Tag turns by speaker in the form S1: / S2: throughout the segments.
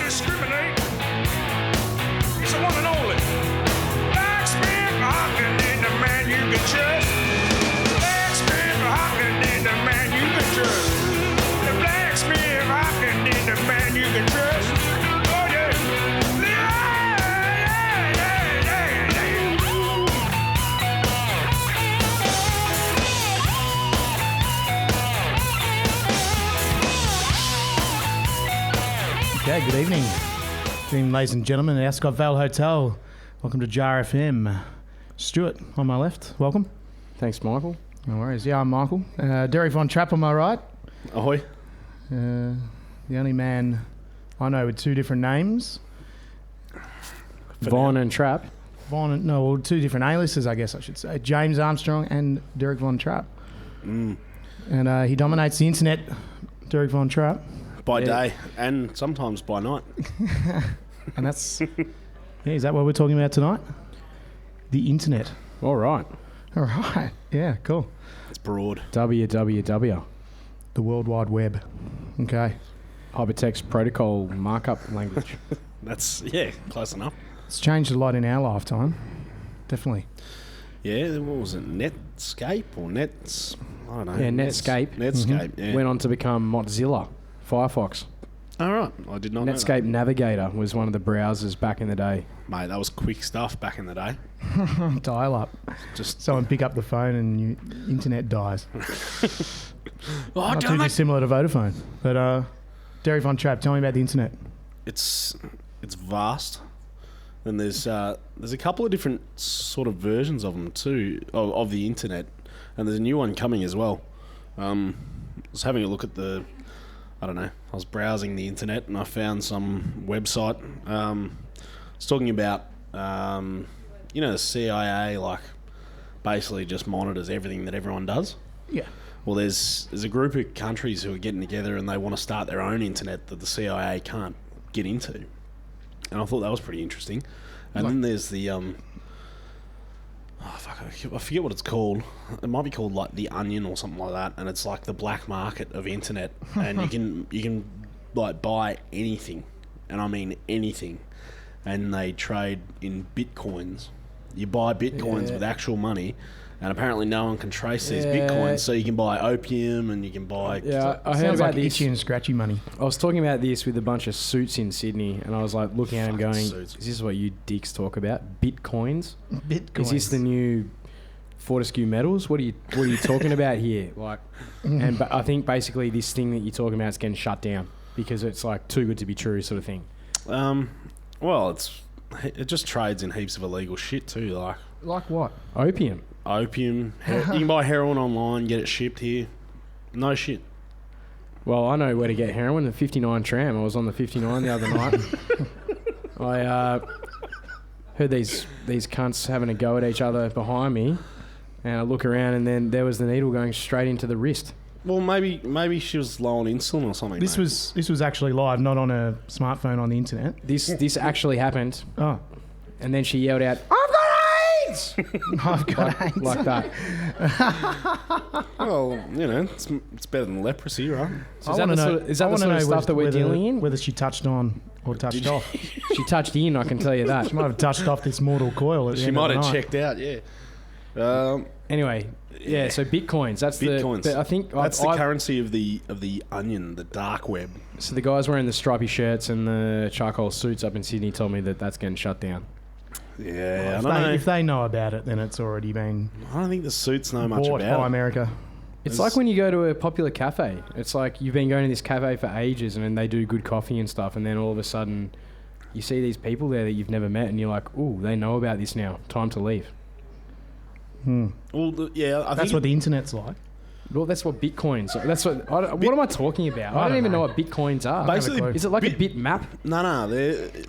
S1: discriminate. He's the one and only. Blacksmith Hawkins is the man you can trust. Blacksmith Hawkins is the man you can trust. The blacksmith Hawkins is the man you can trust. Oh yeah.
S2: Okay, good evening. Good evening, ladies and gentlemen, at Ascot Vale Hotel. Welcome to JarFM. Stuart, on my left, welcome.
S3: Thanks, Michael.
S2: No worries. Yeah, I'm Michael. Derek Von Trapp on my right.
S3: Ahoy.
S2: The only man I know with two different names.
S3: Von and Trapp.
S2: Two different A-listers, I guess I should say. James Armstrong and Derek Von Trapp. And he dominates the internet, Derek Von Trapp.
S4: By day and sometimes by night.
S2: And that's... Yeah, is that what we're talking about tonight? The internet.
S3: All right.
S2: All right. Yeah, cool.
S4: It's broad.
S3: www.
S2: The World Wide Web. Okay.
S3: Hypertext Protocol Markup Language.
S4: That's, yeah, close enough.
S2: It's changed a lot in our lifetime. Definitely.
S4: Yeah, what was it? Netscape or Nets? I don't know.
S3: Yeah, Netscape.
S4: Netscape, yeah.
S3: Went on to become Mozilla Firefox.
S4: All right. I did not know
S3: Netscape
S4: that.
S3: Navigator was one of the browsers back in the day.
S4: Mate, that was quick stuff back in the day.
S2: Dial up.
S4: Just
S2: Someone pick up the phone and your internet dies.
S4: Oh,
S2: Not too dissimilar to Vodafone. But Derek Von Trapp, tell me about the internet.
S4: It's vast. And there's a couple of different sort of versions of them too, of the internet. And there's a new one coming as well. I was having a look at I don't know, I was browsing the internet and I found some website. It's talking about, the CIA, like, basically just monitors everything that everyone does.
S2: Yeah.
S4: Well, there's a group of countries who are getting together and they want to start their own internet that the CIA can't get into. And I thought that was pretty interesting. And then there's the... I forget what it's called. It might be called like the Onion or something like that, and it's like the black market of internet, and you can like buy anything, and I mean anything, and they trade in bitcoins. You buy bitcoins with actual money, and apparently no one can trace these bitcoins, so you can buy opium and you can buy.
S3: Yeah, I heard
S2: Sounds
S3: about
S2: like
S3: this.
S2: itchy and scratchy money.
S3: I was talking about this with a bunch of suits in Sydney, and I was like looking at them going,
S4: suits.
S3: is this what you dicks talk about? Bitcoins?
S2: Bitcoins.
S3: Is this the new Fortescue metals? What are you talking about here? Like, but I think basically this thing that you're talking about is getting shut down because it's like too good to be true sort of thing.
S4: Well, it just trades in heaps of illegal shit too,
S2: Like what?
S3: Opium.
S4: Opium. You can buy heroin online, get it shipped here. No shit.
S3: Well, I know where to get heroin. The 59 tram. I was on the 59 the other night. I heard these cunts having a go at each other behind me, and I look around, and then there was the needle going straight into the wrist.
S4: Well, maybe she was low on insulin or something.
S2: This
S4: mate.
S2: was actually live, not on a smartphone on the internet.
S3: This actually happened,
S2: Oh.
S3: and then she yelled out, "I've got AIDS!"
S2: I've got AIDS.
S3: like that.
S4: Well, it's better than leprosy, right?
S3: So is that the sort of stuff that we're dealing in?
S2: Whether she touched on or touched off.
S3: She touched in, I can tell you that.
S2: She might have touched off this mortal coil. At the
S4: She
S2: end
S4: might
S2: of the
S4: have
S2: night.
S4: checked out, yeah.
S3: Anyway, yeah. So bitcoins. That's
S4: Bitcoins.
S3: I think
S4: that's the currency of the Onion, the dark web.
S3: So the guys wearing the stripy shirts and the charcoal suits up in Sydney told me that that's getting shut down.
S4: Yeah,
S2: If they know about it, then it's already been
S4: I don't think the suits know much
S2: bought
S4: about
S2: by
S4: it.
S2: America.
S3: It's like when you go to a popular cafe. It's like you've been going to this cafe for ages and then they do good coffee and stuff, and then all of a sudden you see these people there that you've never met and you're like, ooh, they know about this now. Time to leave.
S4: Well, yeah,
S2: That's what the internet's like.
S3: Well, that's what bitcoins. That's what. What am I talking about? I don't even know what bitcoins are.
S4: Basically,
S3: is it like a bit map?
S4: No,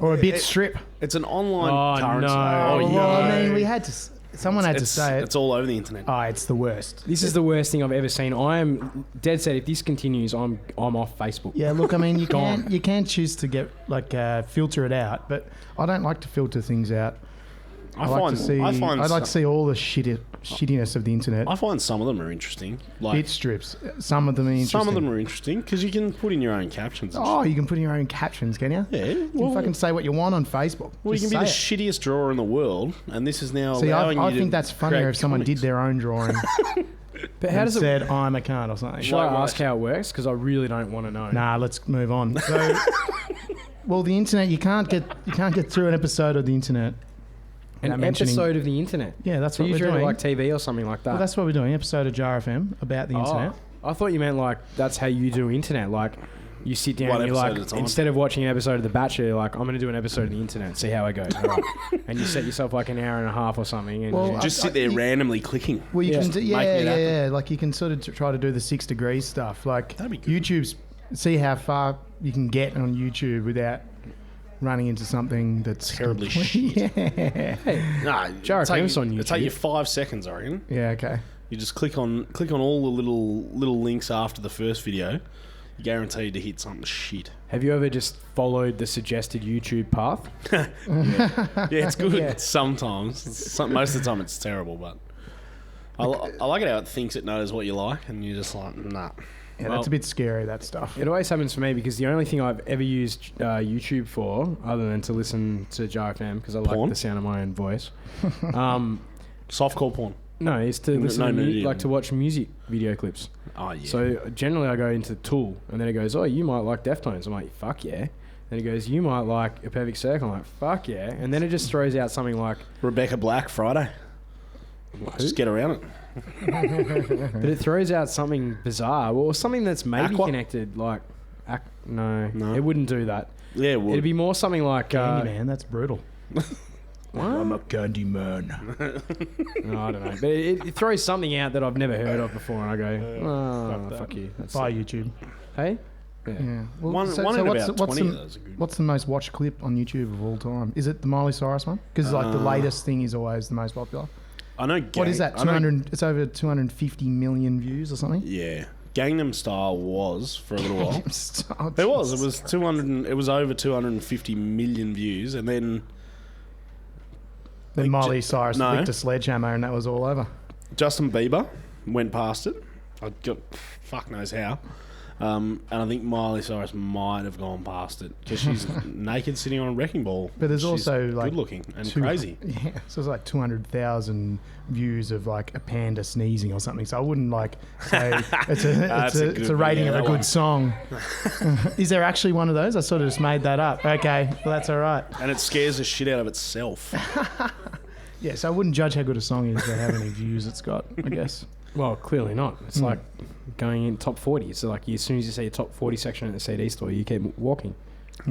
S2: Or a bit strip.
S4: it's an online currency.
S3: no.
S2: Well, I mean, we had to. Someone had to say it.
S4: It's all over the internet.
S2: Oh, it's the worst.
S3: This is the worst thing I've ever seen. I am dead set. If this continues, I'm off Facebook.
S2: Yeah, look, I mean, you can choose to get filter it out, but I don't like to filter things out. I'd like to see all the shittiness of the internet.
S4: I find some of them are interesting. Like
S2: Bit strips. Some of them are interesting.
S4: some of them are interesting because you can put in your own captions. And
S2: Oh, you can put in your own captions, can you?
S4: Yeah.
S2: You can fucking say what you want on Facebook.
S4: Well, you
S2: Just
S4: can be the
S2: say it.
S4: shittiest drawer in the world, and this is now
S2: See,
S4: allowing
S2: I
S4: you to
S2: think that's funnier
S4: create
S2: if someone
S4: comics.
S2: did their own drawing
S3: But how
S2: and
S3: does it?
S2: said, I'm a cunt or something.
S3: Should I ask how it works? Because I really don't want to know.
S2: Nah, let's move on. So, well, the internet, you can't get through an episode of the internet.
S3: An
S2: without mentioning-
S3: episode of the internet.
S2: Yeah, that's
S3: So
S2: what
S3: you
S2: we're
S3: treat it
S2: doing.
S3: like TV or something like that.
S2: Well, that's what we're doing. Episode of JarFM about the internet.
S3: I thought you meant like that's how you do internet. Like you sit down
S4: One
S3: and you're
S4: episode
S3: like,
S4: at a time.
S3: instead of watching an episode of The Bachelor, you're like, I'm going to do an episode of the internet and see how it goes. All right. And you set yourself like an hour and a half or something. And
S2: Well,
S4: Just sit there randomly clicking.
S2: Well, you
S3: Yeah.
S2: can do,
S4: Making it happen.
S2: Like you can sort of try to do the 6 degrees stuff. Like
S4: That'd be good.
S2: YouTube's, see how far you can get on YouTube without running into something that's
S4: Terribly
S2: complete-
S4: shit.
S2: Yeah.
S4: Nah,
S3: JarFM's on
S4: It'll take
S3: YouTube.
S4: you 5 seconds, I reckon.
S2: Yeah. Okay.
S4: You just click on all the little links after the first video. You're guaranteed to hit something shit.
S3: have you ever just followed the suggested YouTube path?
S4: Yeah, it's good
S2: Yeah.
S4: sometimes. Most of the time it's terrible, but I like it how it thinks it knows what you like, and you're just like, nah.
S2: Yeah,
S4: Well,
S2: that's a bit scary. That stuff.
S3: It always happens for me because the only thing I've ever used YouTube for, other than to listen to JarFM, because I like
S4: Porn?
S3: the sound of my own voice,
S4: Softcore porn.
S3: no, is to listen
S4: no
S3: to
S4: nudity.
S3: like to watch music video clips.
S4: Oh yeah.
S3: So generally I go into Tool, and then it goes, oh, you might like Deftones. I'm like, fuck yeah. Then it goes, you might like A Perfect Circle. I'm like, fuck yeah. And then it just throws out something like,
S4: Rebecca Black Friday. Just get around it.
S3: but it throws out something bizarre or something that's maybe
S4: Aqua?
S3: connected. Like, no,
S4: No.
S3: it wouldn't do that.
S4: Yeah, well,
S3: It'd be more something like,
S2: Candyman, that's brutal.
S3: what?
S2: a Candyman.
S3: No, I don't know. But it throws something out that I've never heard of before, and I go, oh, fuck you. That's
S2: By YouTube.
S3: Hey?
S2: Yeah. Well,
S4: one in
S2: what's
S4: about 20 of those are good.
S2: What's the most watched clip on YouTube of all time? Is it the Miley Cyrus one? Because like the latest thing is always the most popular.
S4: I know.
S2: What is that? 200. It's over 250 million views or something.
S4: Yeah, Gangnam Style was for a little while.
S2: Oh,
S4: It was. It
S2: Jesus.
S4: was 200. It was over 250 million views, and then
S2: Then Miley Cyrus
S4: no.
S2: flicked a sledgehammer and that was all over.
S4: Justin Bieber went past it. I got fuck knows how. And I think Miley Cyrus might have gone past it because she's naked sitting on a wrecking ball.
S2: But there's
S4: She's
S2: also like
S4: good looking and crazy.
S2: Yeah, so it's like 200,000 views of like a panda sneezing or something. So I wouldn't like say it's
S4: That's
S2: a rating of a
S4: that
S2: good
S4: one.
S2: song. Is there actually one of those? I sort of just made that up. Okay, well that's all right.
S4: And it scares the shit out of itself.
S2: Yeah, so I wouldn't judge how good a song is by how many views it's got, I guess.
S3: Well, clearly not. It's like going in top 40. So like as soon as you see a top 40 section at the CD store, you keep walking.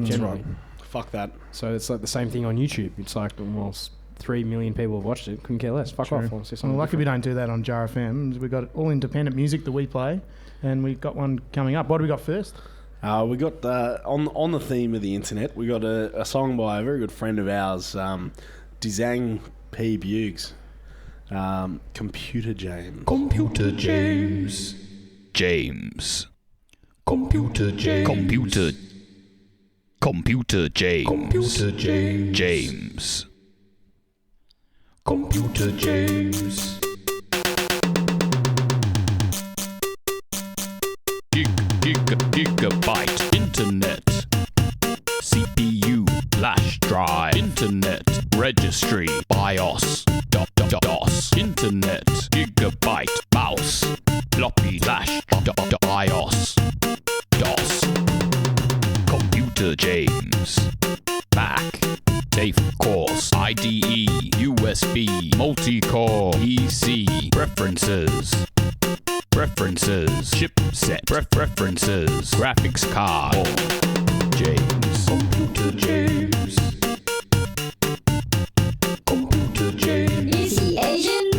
S3: Generally.
S4: Fuck that.
S3: So it's like the same thing on YouTube. It's like, well, 3 million people have watched it. Couldn't care less. Fuck off. I'll see
S2: Well,
S3: something
S2: lucky we
S3: different.
S2: don't do that on JarFM. We've got all independent music that we play, and we've got one coming up. What do we got first?
S4: We got on the theme of the internet. We got a song by a very good friend of ours, Dizang P. Buggs. Computer James.
S5: Computer James. James. Computer James. Computer James. Computer James. James. Computer James. Gigabyte internet. CPU flash drive. Internet registry. BIOS. DOS. Internet. Gigabyte mouse. Floppy flash. IOS. DOS. Computer James. Mac. Safe course. IDE. USB. Multi-core. PC. Preferences. Preferences. Chipset. Preferences. Graphics card. James. Computer James. Computer James.
S6: Is he Asian?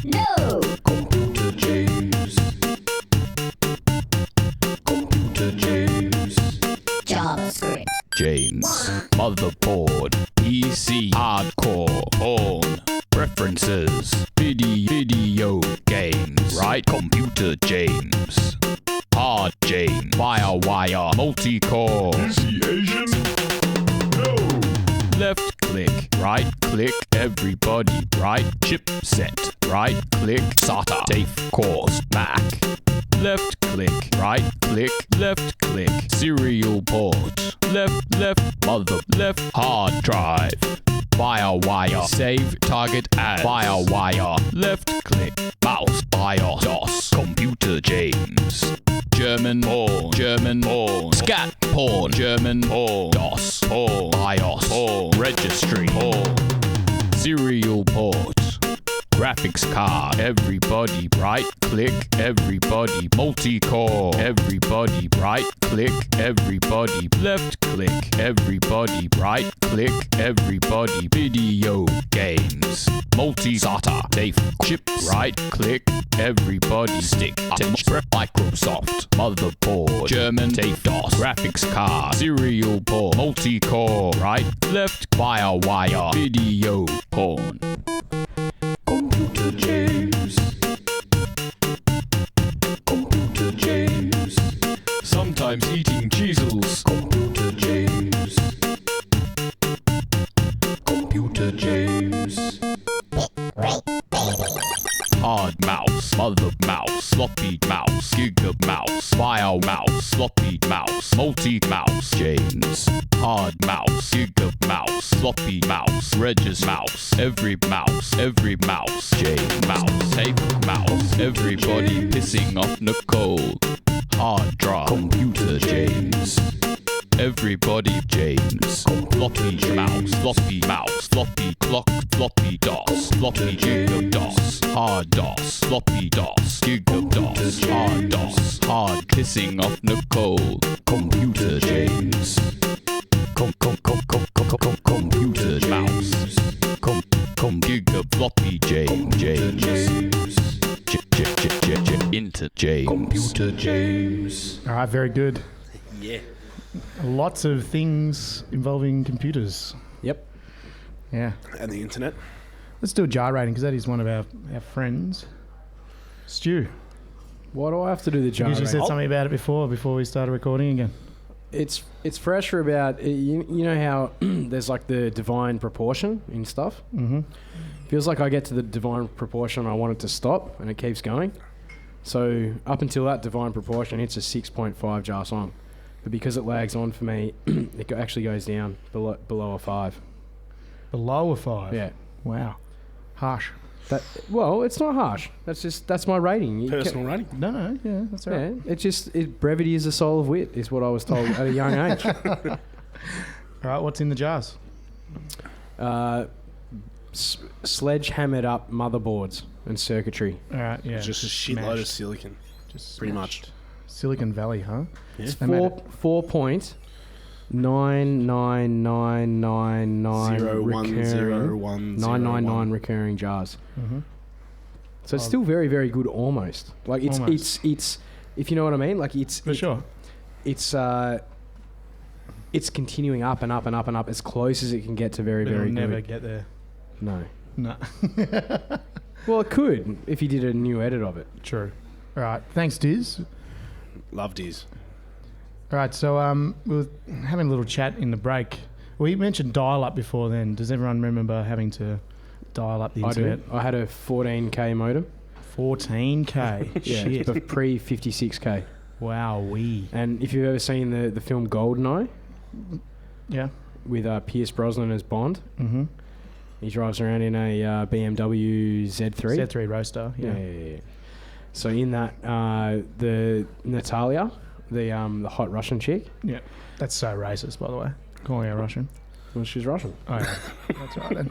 S6: No.
S5: Computer James. Computer James.
S6: JavaScript.
S5: James. Motherboard. PC. Hardcore. On. Preferences. Video games. Right. Computer James. Hard James. Firewire. Multi-core. Is he Asian? No. Left click. right click, everybody, right chipset, right click, SATA, safe course, Mac. Left click, right click, left click, serial port, left, mother, left, hard drive, FireWire, save target as FireWire, left click, mouse, BIOS, DOS, computer James, German porn, scat porn, German porn, DOS porn, BIOS porn, registry porn, serial port, graphics card, everybody, right click, everybody, multi-core, everybody, right click, everybody, left click, everybody, right click, everybody, video games, multi-SATA, safe chip, right click, everybody, stick, attention, Microsoft, motherboard, German, safe DOS, graphics card, serial port, multi-core, right, left, FireWire, video porn. Computer James. Computer James. Sometimes eating cheezels. Computer James. Computer James. Hard mouse, mother mouse, floppy mouse, giga mouse, file mouse, floppy mouse, multi mouse, James. Hard mouse, giga mouse, floppy mouse, Regis mouse, every mouse, James mouse, tape mouse, everybody pissing off Nicole. Hard drive, computer James. Everybody James. Floppy mouse, floppy clock, floppy DOS, floppy giga DOS, hard DOS, floppy DOS, giga DOS, hard DOS, hard kissing off Nicole, computer James. Computer mouse, giga floppy James. Inter James. Computer James.
S2: All right, very good.
S4: Yeah.
S2: Lots of things involving computers.
S3: Yep.
S2: Yeah.
S4: And the internet.
S2: Let's do a jar rating because that is one of our friends. Stu,
S3: Why do I have to do the
S2: you
S3: jar
S2: usually
S3: rating?
S2: said something about it before we started recording again.
S3: It's fresher about you know how there's like the divine proportion in stuff.
S2: Mm-hmm.
S3: Feels like I get to the divine proportion, I want it to stop, and it keeps going. So up until that divine proportion, it's a 6.5 jar song. But because it lags on for me, it actually goes down below a 5.
S2: Below a 5?
S3: Yeah.
S2: Wow. Harsh.
S3: Well, it's not harsh. That's my rating.
S4: Personal rating.
S2: No, yeah, that's all right.
S3: Yeah, brevity is the soul of wit, is what I was told at a young age.
S2: All right, what's in the jars?
S3: Sledgehammered up motherboards and circuitry.
S2: All right, yeah.
S4: Just a shitload of silicon.
S2: Just
S4: pretty
S2: smashed.
S4: much.
S2: Silicon Valley, huh?
S4: Yeah.
S3: It's
S2: They made it.
S3: 4.99999 recurring jars.
S2: Mm-hmm.
S3: So it's still very, very good almost. Like it's if you know what I mean, like
S2: For sure.
S3: it's continuing up and up and up and up as close as it can get to very,
S2: But
S3: very
S2: it'll
S3: good.
S2: never get there.
S3: No.
S2: No.
S3: Well, it could if you did a new edit of it.
S2: True. All right. Thanks, Diz.
S4: Loved his.
S2: All right, so we were having a little chat in the break. We mentioned dial-up before then. Does everyone remember having to dial up the internet?
S3: I had a 14K modem.
S2: 14K.
S3: Yeah,
S2: Shit.
S3: but pre-56K.
S2: Wow-wee.
S3: And if you've ever seen the film GoldenEye
S2: Yeah.
S3: with Pierce Brosnan as Bond,
S2: Mm-hmm.
S3: he drives around in a BMW Z3.
S2: Z3 Roadster.
S3: Yeah. So in that, the Natalia, the hot Russian chick,
S2: Yeah. That's so racist, by the way. Calling her Russian.
S3: well, she's Russian.
S2: Oh, yeah. That's right then.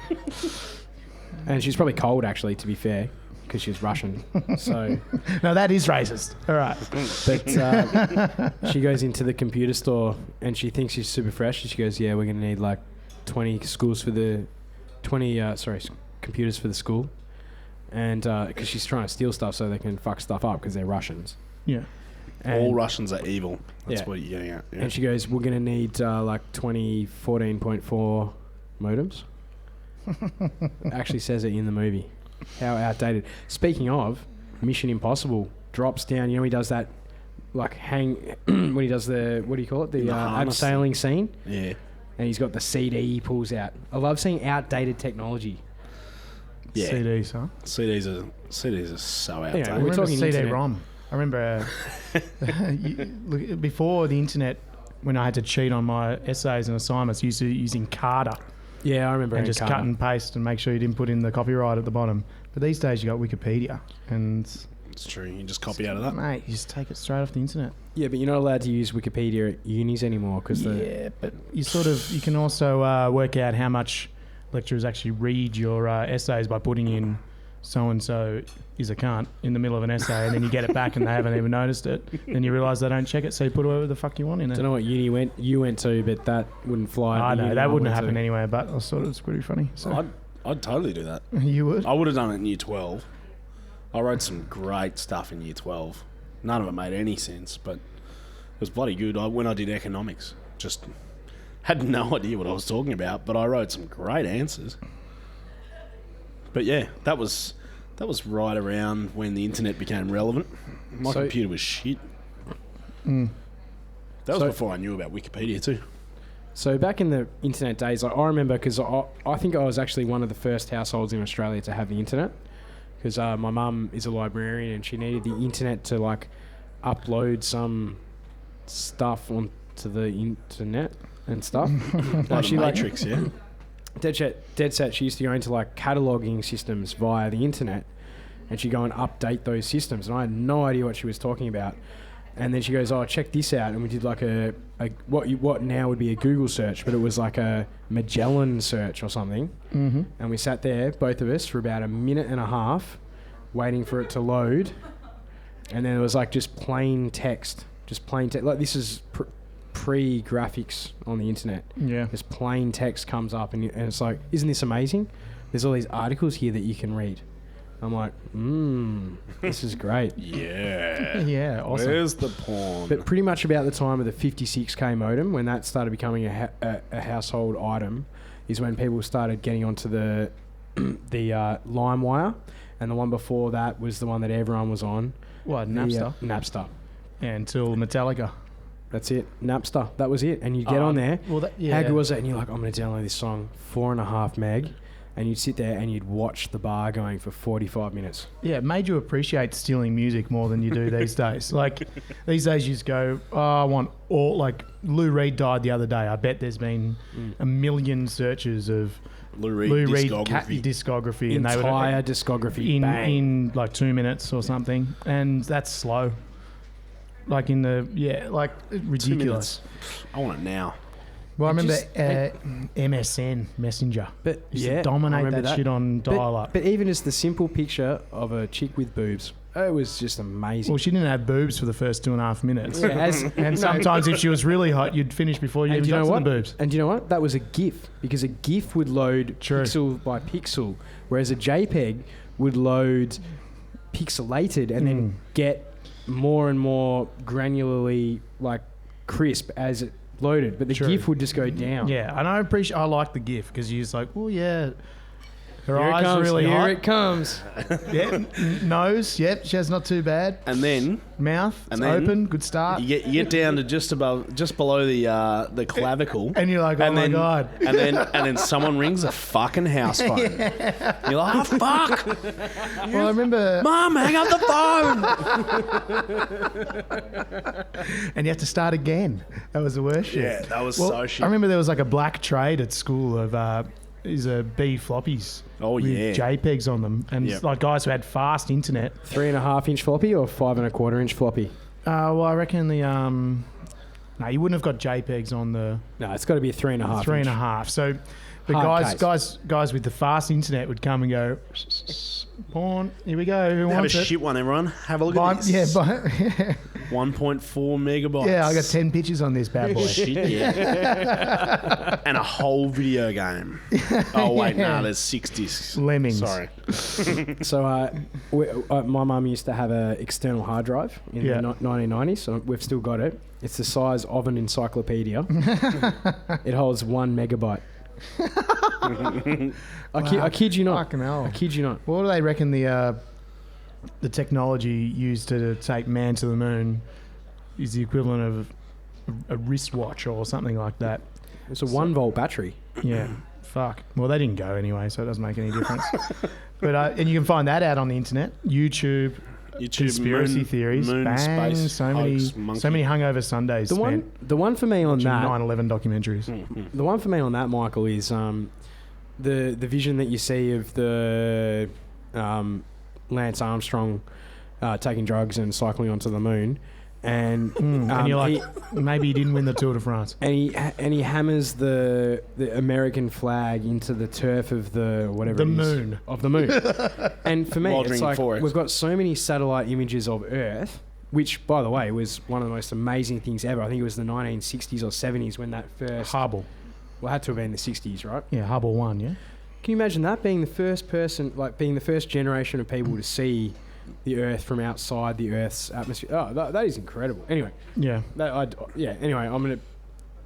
S3: And she's probably cold, actually, to be fair, because she's Russian. So,
S2: No, that is racist. All right.
S3: but she goes into the computer store and she thinks she's super fresh. And she goes, yeah, we're going to need like 20 computers for the school. And because she's trying to steal stuff so they can fuck stuff up because they're Russians.
S2: Yeah.
S3: And,
S4: All Russians are evil. That's
S3: Yeah.
S4: what you're getting at. Yeah.
S3: and she goes, we're going to need like 20 14.4 modems. Actually says it in the movie. How outdated. Speaking of, Mission Impossible drops down. You know, he does that, like, when he does the, what do you call it? The
S4: The harness.
S3: abseiling scene.
S4: Yeah.
S3: and he's got the CD he pulls out. I love seeing outdated technology.
S4: Yeah.
S2: CDs, huh?
S4: CDs are so
S3: Yeah,
S4: outdated.
S2: I
S3: we're
S2: remember
S3: talking internet.
S2: CD-ROM. I remember before the internet, when I had to cheat on my essays and assignments, I used to using Carter
S3: Yeah, I remember.
S2: and just cut and paste and make sure you didn't put in the copyright at the bottom. But these days you got Wikipedia, and
S4: It's true. You just copy out of that.
S2: mate, you just take it straight off the internet.
S3: Yeah, but you're not allowed to use Wikipedia at unis anymore because
S2: Yeah, but you can also work out how much lecturers actually read your essays by putting in so and so is a cunt in the middle of an essay, and then you get it back and they haven't even noticed it. Then you realise they don't check it, so you put whatever the fuck you want in
S3: I
S2: it.
S3: don't know what uni you went to, but that wouldn't fly.
S2: I
S3: at the
S2: know
S3: uni
S2: that wouldn't
S3: went
S2: happen
S3: to.
S2: anyway, but I thought it was pretty funny. So
S4: I'd totally do that.
S2: you would?
S4: I would have done it in year 12. I wrote some great stuff in year 12. None of it made any sense, but it was bloody good. When I did economics, just had no idea what I was talking about, but I wrote some great answers. But yeah, that was right around when the internet became relevant. My computer was shit. That was before I knew about Wikipedia too.
S3: So back in the internet days, like, I remember because I think I was actually one of the first households in Australia to have the internet. Because my mum is a librarian and she needed the internet to like upload some stuff onto the internet and stuff.
S4: Like the Matrix, yeah.
S3: Dead set. She used to go into like cataloging systems via the internet, and she'd go and update those systems. And I had no idea what she was talking about. And then she goes, "Oh, check this out." And we did like what now would be a Google search, but it was like a Magellan search or something.
S2: Mm-hmm.
S3: And we sat there, both of us, for about a minute and a half, waiting for it to load. And then it was like just plain text. Like this is pre-graphics on the internet.
S2: Yeah.
S3: Just plain text comes up, and it's like, isn't this amazing? There's all these articles here that you can read. I'm like, this is great.
S4: Yeah.
S2: Yeah, awesome.
S4: Where's the porn?
S3: But pretty much about the time of the 56k modem, when that started becoming a household item, is when people started getting onto the LimeWire, and the one before that was the one that everyone was on.
S2: What, Napster?
S3: Napster.
S2: Yeah, until Metallica.
S3: That's it. Napster. That was it. And you get on there.
S2: Well,
S3: How good was it? And you're like, I'm going to download this song, 4.5 meg. And you'd sit there and you'd watch the bar going for 45 minutes.
S2: Yeah, it made you appreciate stealing music more than you do these days. Like, these days you just go, oh, I want all... Like, Lou Reed died the other day. I bet there's been a million searches of
S4: Lou Reed
S2: discography. And
S3: Entire discography.
S2: in like 2 minutes or something. And that's slow. Like in the... Yeah, like, ridiculous.
S4: I want it now.
S2: Well, I remember MSN Messenger.
S3: But
S2: Used to
S3: yeah, I
S2: dominate
S3: remember
S2: that shit on dial-up.
S3: But even just the simple picture of a chick with boobs, it was just amazing.
S2: Well, she didn't have boobs for the first 2.5 minutes.
S3: Yeah,
S2: and sometimes if she was really hot, you'd finish before you even got to the boobs.
S3: And do you know what? That was a GIF, because a GIF would load pixel by pixel, whereas a JPEG would load pixelated and then get more and more granularly like crisp as it loaded, but the GIF would just go down.
S2: Yeah, and I like the GIF because you're just like, oh yeah, her
S3: Here it
S2: eyes are
S3: comes,
S2: really
S3: here
S2: hot.
S3: it comes.
S2: Yeah, nose, yep, she has not too bad.
S4: And then
S2: Mouth,
S4: and
S2: it's
S4: then
S2: open, good start.
S4: you get down to just below the clavicle,
S2: And you're like, oh
S4: and
S2: my
S4: then,
S2: God.
S4: and then someone rings a fucking house phone. You're like, oh fuck,
S2: Well, I remember,
S4: Mum, hang up the phone.
S2: and you have to start again. That was the worst shit.
S4: Yeah, that was
S2: Well,
S4: so shit.
S2: I remember there was like a black trade at school of these B floppies.
S4: Oh,
S2: with
S4: yeah.
S2: JPEGs on them, and
S4: Yep.
S2: like guys who had fast internet.
S3: 3.5 inch floppy or 5.25 inch floppy?
S2: Well, I reckon the no, you wouldn't have got JPEGs on the
S3: No, it's got to be a 3.5.
S2: 3.5. So, but
S3: Hard
S2: guys with the fast internet would come and go, porn. Here we go. Who
S4: Have a
S2: wants it?
S4: shit one, everyone. Have a look at this.
S2: Yeah,
S4: 1.4 megabytes.
S2: yeah. I got 10 pictures on this bad boy.
S4: Shit, yeah. And a whole video game. Oh, wait, no, there's 6 discs.
S2: Lemmings.
S4: Sorry.
S3: So my mum used to have an external hard drive in the 1990s, so we've still got it. It's the size of an encyclopedia. It holds 1 megabyte. I kid you not.
S2: Fucking hell.
S3: I kid you not.
S2: What do they reckon the technology used to take man to the moon is the equivalent of a wristwatch or something like that?
S3: It's a 1-volt battery.
S2: Yeah. Fuck. Well, they didn't go anyway, so it doesn't make any difference. But and you can find that out on the internet, YouTube conspiracy theories,
S4: moon,
S2: bang,
S4: space,
S2: so many hungover Sundays.
S3: The one for me on that
S2: 9/11 documentaries.
S3: The one for me on that, Michael, is the vision that you see of the Lance Armstrong taking drugs and cycling onto the moon, and
S2: and you're like, maybe he didn't win the Tour de France.
S3: And he hammers the American flag into the turf of the moon. And for me,
S4: While
S3: it's
S4: drinking
S3: like
S4: 4X.
S3: we've got so many satellite images of Earth, which, by the way, was one of the most amazing things ever. I think it was the 1960s or 70s when that first...
S2: Hubble.
S3: Well, it had to have been the 60s, right?
S2: Yeah, Hubble 1, yeah.
S3: Can you imagine that being the first person, like being the first generation of people to see the Earth from outside the Earth's atmosphere? Oh, that is incredible. Anyway.
S2: Yeah.
S3: Anyway, I'm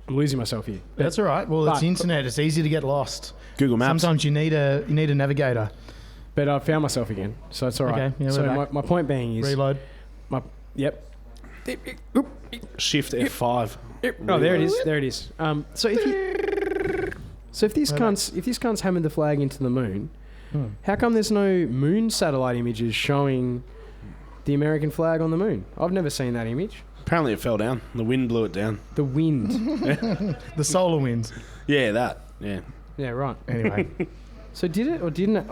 S3: losing myself here.
S2: That's all right. Well, it's internet. It's easy to get lost.
S4: Google Maps.
S2: Sometimes you need a navigator.
S3: But I found myself again, so it's all right.
S2: Okay, yeah,
S3: so
S2: we're back.
S3: my point being is...
S2: Reload.
S3: Yep.
S4: Shift F5.
S3: Oh, there it is. So if this cunt's hammered the flag into the moon, how come there's no moon satellite images showing the American flag on the moon? I've never seen that image.
S4: Apparently it fell down. The wind blew it down.
S3: The wind.
S2: The solar winds.
S4: Yeah, that. Yeah.
S3: Yeah, right.
S2: Anyway.
S3: So did it or didn't it?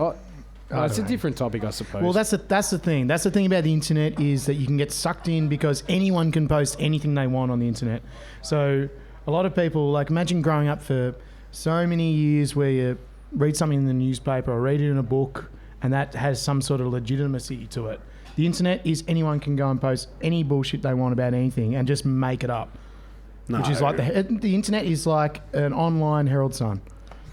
S3: It's a different topic, I suppose.
S2: Well, that's the thing. That's the thing about the internet is that you can get sucked in because anyone can post anything they want on the internet. So a lot of people, like, imagine growing up for so many years where you read something in the newspaper or read it in a book and that has some sort of legitimacy to it. The internet is anyone can go and post any bullshit they want about anything and just make it up.
S4: No.
S2: Which is like the internet is like an online Herald Sun.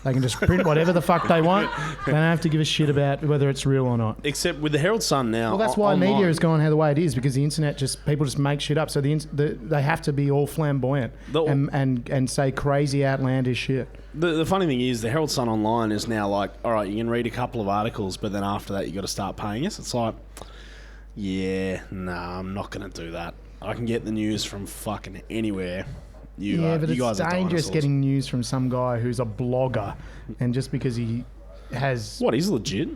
S2: They can just print whatever the fuck they want. They don't have to give a shit about whether it's real or not.
S4: Except with the Herald Sun now.
S2: Well, that's why
S4: online,
S2: media has gone the way it is, because the internet people just make shit up. So they have to be all flamboyant and say crazy outlandish shit.
S4: The funny thing is, the Herald Sun online is now like, all right, you can read a couple of articles, but then after that you got to start paying us. It's like, I'm not going to do that. I can get the news from fucking anywhere.
S2: But
S4: you
S2: it's
S4: guys are
S2: dangerous
S4: dinosaurs.
S2: getting news from some guy who's a blogger, and just because he has...
S4: What, he's legit?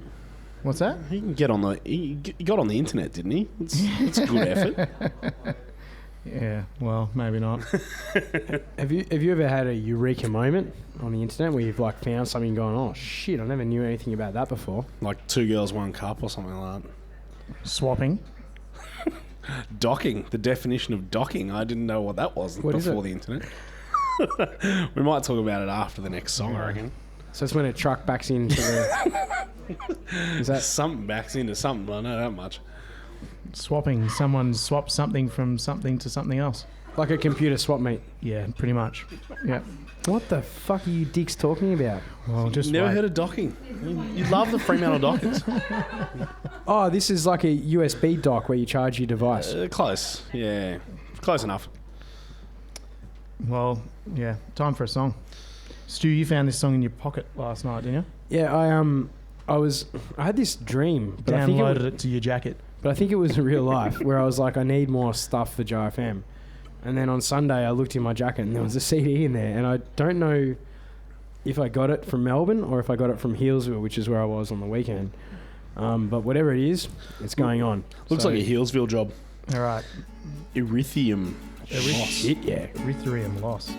S2: What's that?
S4: He can get on the... He got on the internet, didn't he? It's a good effort.
S2: Yeah, well, maybe not.
S3: Have you ever had a eureka moment on the internet where you've like found something going, oh shit, I never knew anything about that before?
S4: Like 2 girls, 1 cup or something like that.
S2: Swapping.
S4: Docking. The definition of docking. I didn't know what that was before the internet. We might talk about it after the next song, I reckon.
S3: So it's when a truck backs into the... Is that...
S4: Something backs into something, I know that much.
S2: Swapping. Someone swaps something from something to something else.
S3: Like a computer swap meet.
S2: Yeah, pretty much. Yeah.
S3: What the fuck are you dicks talking about?
S2: Well, just
S4: Never
S2: wait.
S4: heard of docking. You love the Fremantle Dockers.
S3: Oh, this is like a USB dock where you charge your device.
S4: Close. Yeah. Close enough.
S2: Well, yeah. Time for a song. Stu, you found this song in your pocket last night, didn't you?
S3: Yeah, I had this dream, but
S2: Downloaded it to your jacket.
S3: But I think it was real life, where I was like, I need more stuff for JarFM. And then on Sunday, I looked in my jacket and there was a CD in there. And I don't know if I got it from Melbourne or if I got it from Healesville, which is where I was on the weekend. But whatever it is, it's going on.
S4: Looks like a Healesville job.
S2: All right.
S4: Erythium.
S3: Shit, yeah.
S2: Erythrium loss.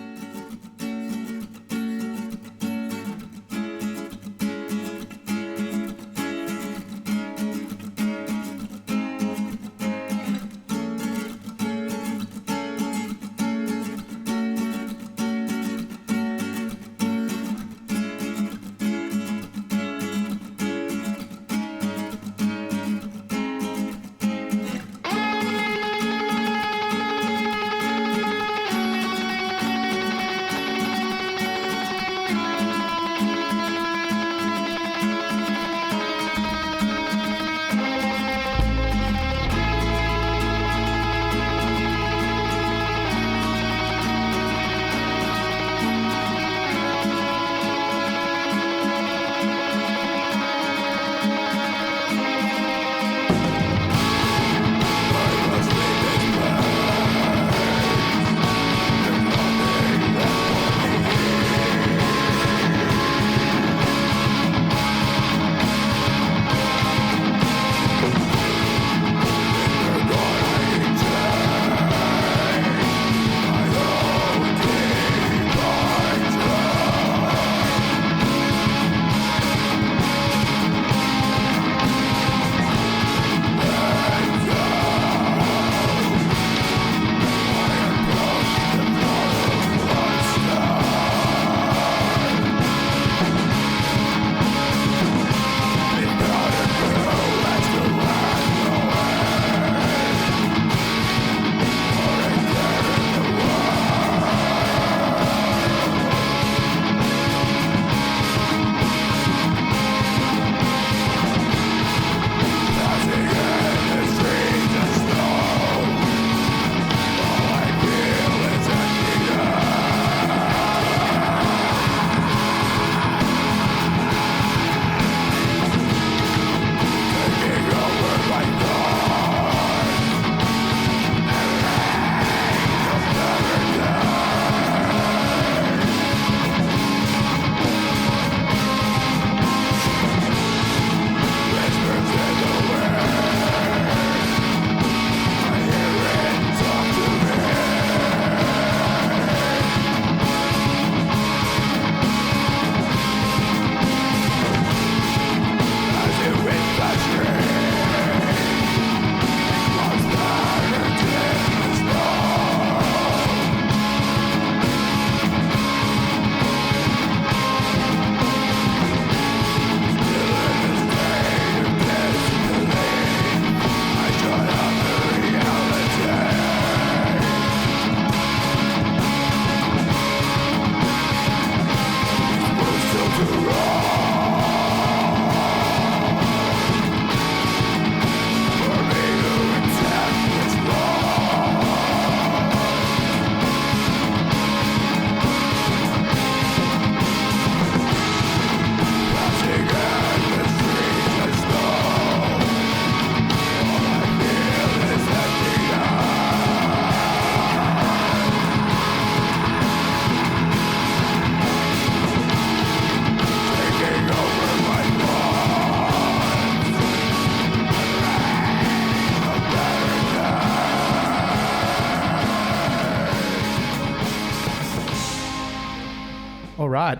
S2: All right.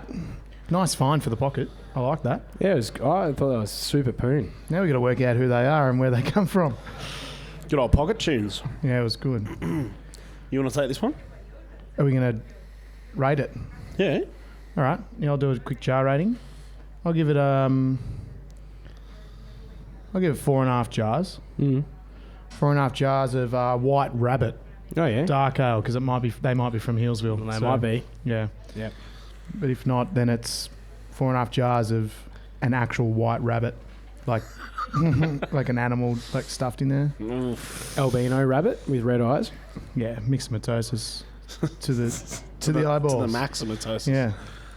S2: Nice find for the pocket. I like that.
S3: Yeah, I thought that was super poon.
S2: Now we got to work out who they are and where they come from.
S4: Good old pocket tunes.
S2: Yeah, it was good.
S4: You want to take this one?
S2: Are we going to rate it?
S4: Yeah.
S2: All right. Yeah, I'll do a quick jar rating. I'll give it 4.5 jars. 4.5 jars of White Rabbit
S3: Oh yeah.
S2: dark ale because they might be from Healesville.
S3: They might be.
S2: Yeah.
S3: Yep.
S2: But if not, then it's 4.5 jars of an actual white rabbit, like like an animal like stuffed in there.
S3: Albino rabbit with red eyes.
S2: Yeah, myxomatosis to the eyeballs.
S4: To the maximatosis.
S2: Yeah.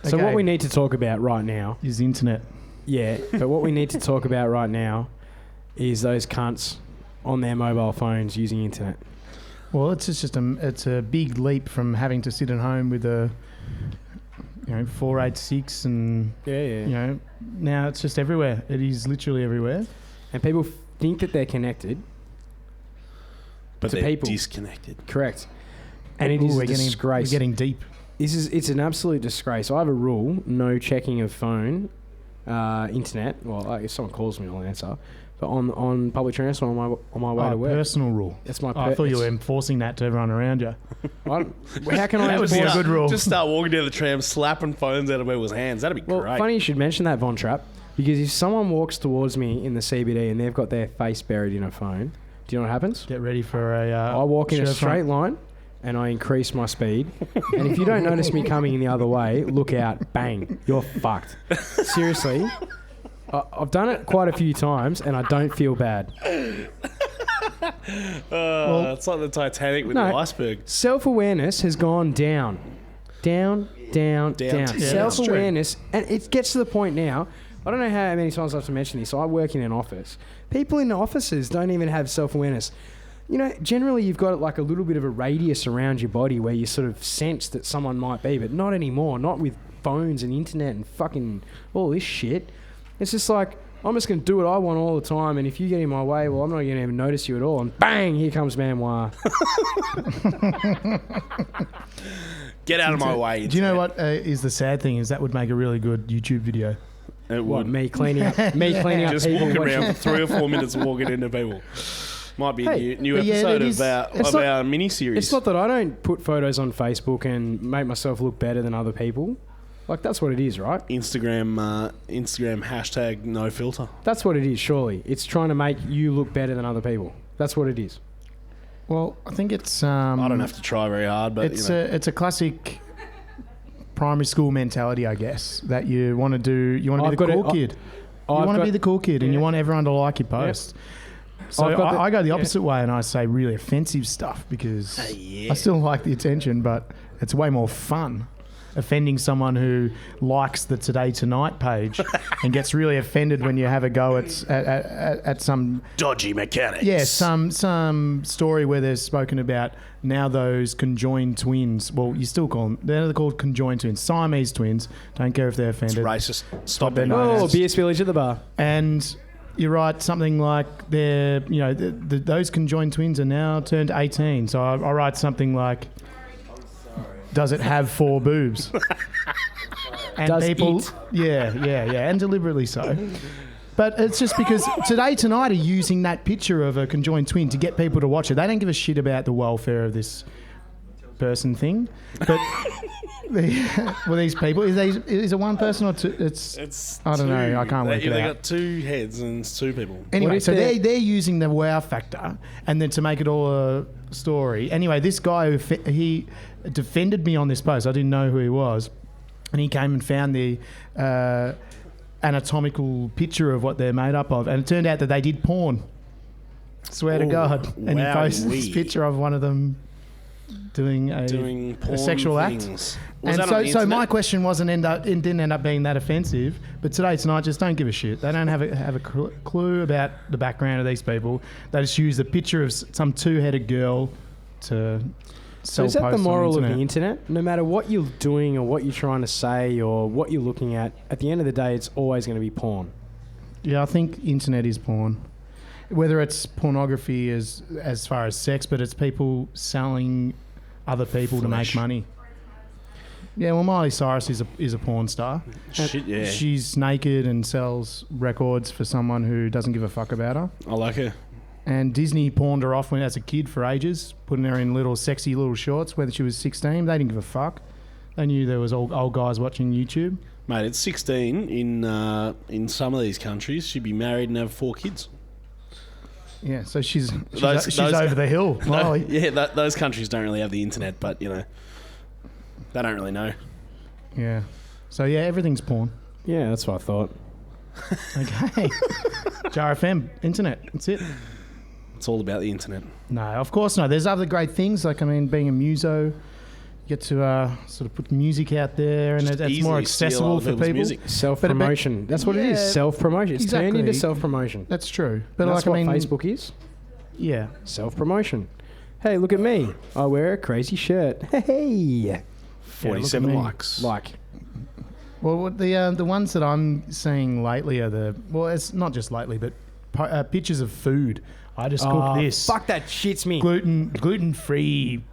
S3: So
S2: Okay.
S3: what we need to talk about right now,
S2: is the internet.
S3: yeah, but what we need to talk about right now is those cunts on their mobile phones using internet.
S2: Well, it's a big leap from having to sit at home with a 486 and
S3: Yeah.
S2: now it's just everywhere. It is literally everywhere.
S3: And people think that they're connected.
S4: But
S3: To
S4: they're
S3: people.
S4: disconnected.
S3: Correct. And it is a disgrace.
S2: We're getting deep.
S3: It's an absolute disgrace. I have a rule: no checking of phone, internet. Well, if someone calls me, I'll answer. But on public transport on my way to work,
S2: Personal rule.
S3: that's my.
S2: I thought you were enforcing that to everyone around you.
S3: How can I
S2: That would be a
S3: enforce?
S2: good rule.
S4: Just start walking down the tram, slapping phones out of people's hands. That'd be
S3: Well,
S4: great.
S3: funny you should mention that, Von Trapp, because if someone walks towards me in the CBD and they've got their face buried in a phone, do you know what happens?
S2: Get ready for a.
S3: I walk in a
S2: shirt
S3: straight
S2: front.
S3: line and I increase my speed. And if you don't notice me coming in the other way, look out, bang, you're fucked. Seriously, I've done it quite a few times and I don't feel bad.
S4: It's like the Titanic with
S3: No.
S4: the iceberg.
S3: Self-awareness has gone down. Down.
S4: Yeah,
S3: Self-awareness, and it gets to the point now, I don't know how many times I have to mention this, I work in an office. People in the offices don't even have self-awareness. Generally you've got like a little bit of a radius around your body where you sort of sense that someone might be, but not anymore, not with phones and internet and fucking all this shit. It's just like, I'm just going to do what I want all the time, and if you get in my way, well, I'm not going to even notice you at all, and bang, here comes Manoir.
S4: Get out of my way.
S2: Do you know what is the sad thing is that would make a really good YouTube video.
S4: It
S3: What,
S4: would.
S3: me cleaning up
S4: Just
S3: people?
S4: walking around for 3 or 4 minutes walking into people. Might be
S3: Hey,
S4: a new
S2: but yeah,
S4: episode
S2: it is-
S4: of our mini-series.
S3: It's not that I don't put photos on Facebook and make myself look better than other people. Like, that's what it is, right?
S4: Instagram hashtag no filter.
S3: That's what it is, surely. It's trying to make you look better than other people. That's what it is.
S2: Well, I think it's.
S4: I don't have to try very hard, but
S2: It's a classic primary school mentality, I guess, that you want to do. You want to be the cool kid. You want to be the cool kid, and you want everyone to like your post. So I go the opposite way, and I say really offensive stuff because I still like the attention, but it's way more fun offending someone who likes the Today Tonight page and gets really offended when you have a go at some
S4: dodgy mechanics.
S2: yeah some story where they're spoken about now those conjoined twins. Well, you still call them, they're called conjoined twins, Siamese twins. Don't care if they're offended.
S4: It's racist. Stop
S2: their
S4: it.
S2: nose.
S3: Oh, beer spillage at the bar.
S2: And you write something like they're those conjoined twins are now turned 18. So I write something like, does it have 4 boobs? And
S3: Does
S2: people,
S3: it?
S2: yeah, and deliberately so. But it's just because Today Tonight are using that picture of a conjoined twin to get people to watch it. They don't give a shit about the welfare of this person thing. But these people, is it one person or two?
S4: It's
S2: I don't know.
S4: two.
S2: I can't work it
S4: They
S2: out.
S4: got 2 heads and it's 2 people.
S2: Anyway,
S3: if
S2: so
S3: they're-
S2: they're using the wow factor and then to make it all a story. Anyway, this guy, he defended me on this post. I didn't know who he was. And he came and found the anatomical picture of what they're made up of. And it turned out that they did porn. Swear to
S4: Ooh,
S2: God. And he posted this
S4: wowee.
S2: picture of one of them doing
S4: Doing
S2: a sexual
S4: porn
S2: act.
S4: things. Was
S2: And
S4: that on the
S2: so my
S4: internet?
S2: question didn't end up being that offensive. But Today Tonight just don't give a shit. They don't have a clue about the background of these people. They just use the picture of some 2-headed girl to
S3: So
S2: sell
S3: is that the
S2: posts on
S3: moral of the
S2: internet.
S3: internet? No matter what you're doing or what you're trying to say or what you're looking at the end of the day, it's always going to be porn.
S2: Yeah, I think internet is porn. Whether it's pornography as far as sex, but it's people selling other people to make
S4: Flesh.
S2: money. Yeah, well, Miley Cyrus is a porn star.
S4: Shit, yeah.
S2: She's naked and sells records for someone who doesn't give a fuck about her.
S4: I like her.
S2: And Disney pawned her off when as a kid for ages, putting her in little sexy little shorts. Whether she was 16, they didn't give a fuck. They knew there was old guys watching YouTube.
S4: Mate, at 16, in some of these countries, she'd be married and have 4 kids.
S2: Yeah, so she's
S4: Those
S2: over the hill, Miley.
S4: Yeah, those countries don't really have the internet, but, you know, they don't really know.
S2: Yeah. So, yeah, everything's porn.
S3: Yeah, that's what I thought.
S2: Okay. JarFM, internet, that's it.
S4: It's all about the internet.
S2: No, of course not. There's other great things, like, I mean, being a muso, you get to sort of put music out there, and it's more accessible for people.
S4: Music.
S3: Self-promotion. That's what it is, self-promotion. It's turned into self-promotion.
S2: That's true. But
S3: That's
S2: like,
S3: what Facebook is.
S2: Yeah.
S3: Self-promotion. Hey, look at me. I wear a crazy shirt. Hey.
S4: 47 likes.
S3: Like.
S2: Well, the ones that I'm seeing lately are it's not just lately, but pictures of food. I just cooked this.
S3: Fuck, that shits me.
S2: Gluten-free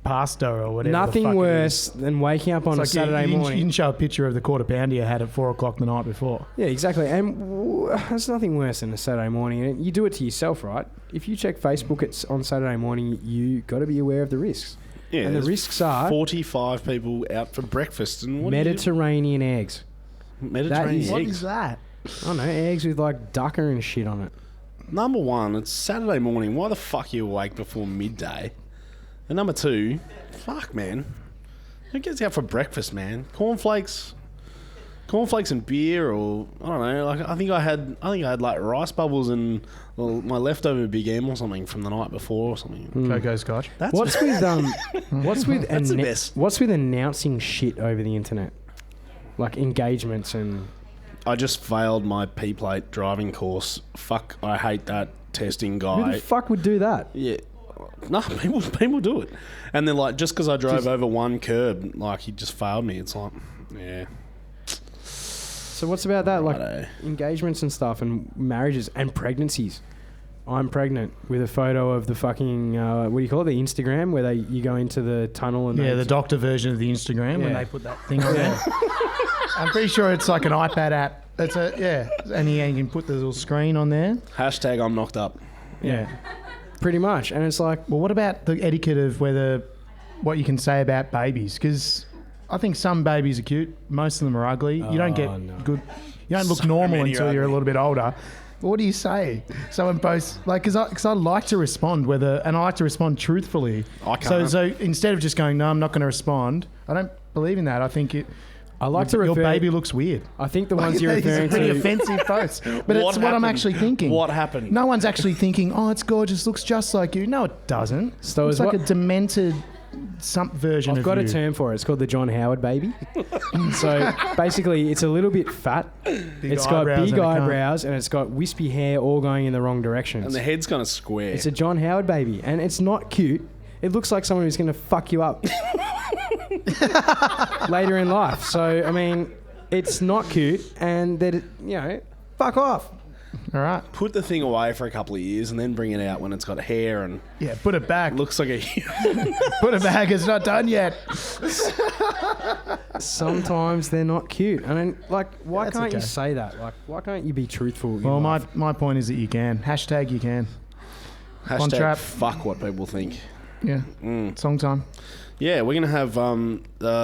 S2: pasta or whatever.
S3: Nothing worse than waking up on a Saturday morning.
S2: You didn't show a picture of the quarter pounder you had at 4 o'clock the night before.
S3: Yeah, exactly. And there's nothing worse than a Saturday morning. And you do it to yourself, right? If you check Facebook on Saturday morning, you got to be aware of the risks.
S4: Yeah,
S3: and the risks are
S4: 45 people out for breakfast and what
S3: Mediterranean eggs.
S4: Mediterranean eggs.
S2: What is that?
S3: I don't know, eggs with like ducker and shit on it.
S4: Number one, it's Saturday morning. Why the fuck are you awake before midday? And number two, fuck, man. Who gets out for breakfast, man? Cornflakes and beer, or I don't know. Like I think I had like rice bubbles and my leftover Big M or something from the night before or something.
S2: Cocoa Scotch.
S3: What's with
S4: That's the best.
S3: What's with announcing shit over the internet, like engagements and?
S4: I just failed my P-plate driving course. Fuck, I hate that testing guy.
S3: Who the fuck would do that?
S4: Yeah. No, people do it. And they're like, just because I drove over one curb, like, he just failed me. It's like, yeah.
S3: So what's about that? Like, engagements and stuff and marriages and pregnancies. I'm pregnant with a photo of the fucking, what do you call it? The Instagram, where you go into the tunnel and...
S2: Yeah, the doctor version of the Instagram when they put that thing on there. I'm pretty sure it's like an iPad app. And you can put the little screen on there.
S4: Hashtag I'm knocked up.
S3: Yeah. Pretty much. And it's like...
S2: Well, what about the etiquette of what you can say about babies? Because I think some babies are cute. Most of them are ugly. You don't get good... You don't look normal until you're a little bit older. But what do you say? Someone posts... Like, because I like to respond and I like to respond truthfully.
S4: I can't.
S2: So instead of just going, no, I'm not going to respond, I don't believe in that. I think
S3: I like to
S2: your
S3: refer...
S2: baby looks weird.
S3: I think the ones you're referring
S2: to... It's a pretty
S3: to...
S2: offensive post. But it's what I'm actually thinking.
S4: What happened?
S2: No one's actually thinking, oh, it's gorgeous, looks just like you. No, it doesn't.
S3: So
S2: it's like a demented version of you.
S3: I've got a term for it. It's called the John Howard baby. So basically, it's a little bit fat. It's got big eyebrows and it's got wispy hair all going in the wrong directions.
S4: And the head's kind of square.
S3: It's a John Howard baby. And it's not cute. It looks like someone who's going to fuck you up later in life. So, I mean... It's not cute, and that fuck off. All right,
S4: put the thing away for a couple of years, and then bring it out when it's got hair and
S2: put it back.
S4: Looks like a
S2: put it back. It's not done yet.
S3: Sometimes they're not cute. I mean, like, why can't you say that? Like, why can't you be truthful?
S2: Well, my point is that you can. Hashtag you can.
S4: Hashtag fuck what people think.
S2: Yeah. Song time.
S4: Yeah, we're going to have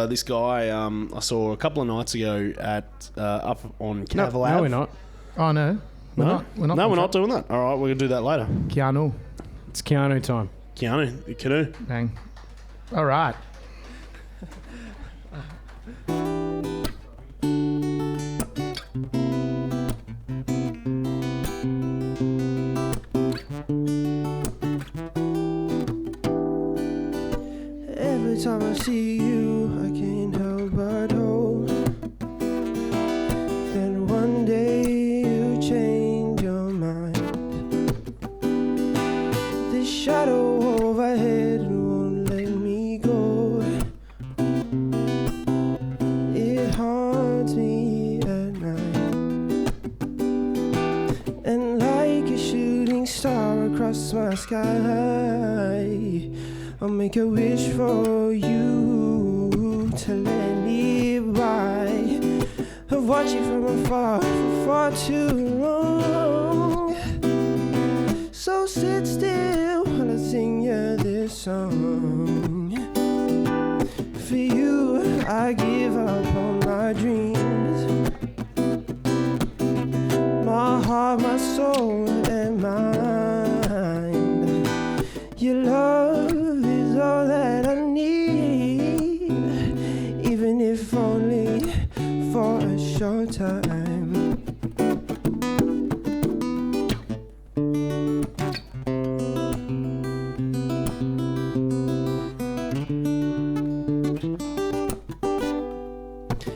S4: this guy I saw a couple of nights ago at up on Cavill Ave.
S3: No, we're not.
S2: Oh, no. We're not
S4: doing that. All right, we're going to do that later.
S2: Keanu.
S3: It's Keanu time.
S4: Keanu.
S2: Bang. All right.
S7: Every time I see you, I can't help but hope that one day you change your mind. This shadow overhead won't let me go. It haunts me at night, and like a shooting star across my sky, I'll make a wish for you to let me watch you from afar for far too long. So sit still while I sing you this song. For you, I give up on my dreams. My heart, my soul, and mind. Your love is all that I need, even if only for a short time.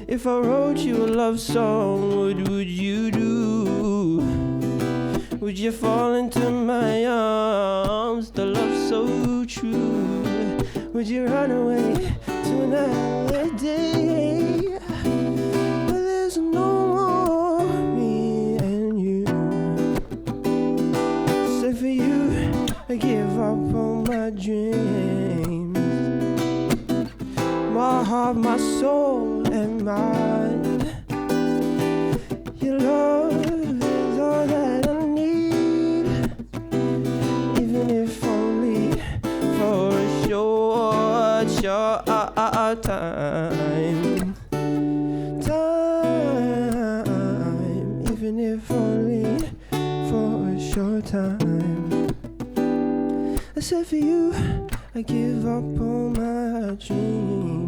S7: If I wrote you a love song, what would you do? Would you fall into my arms, the love so true? Would you run away to another day? But there's no more me and you. So for you, I give up on my dreams. My heart, my soul, and mind. Your love is all that I need, even if only for a short time. Even if only for a short time. I said for you, I give up on my dreams.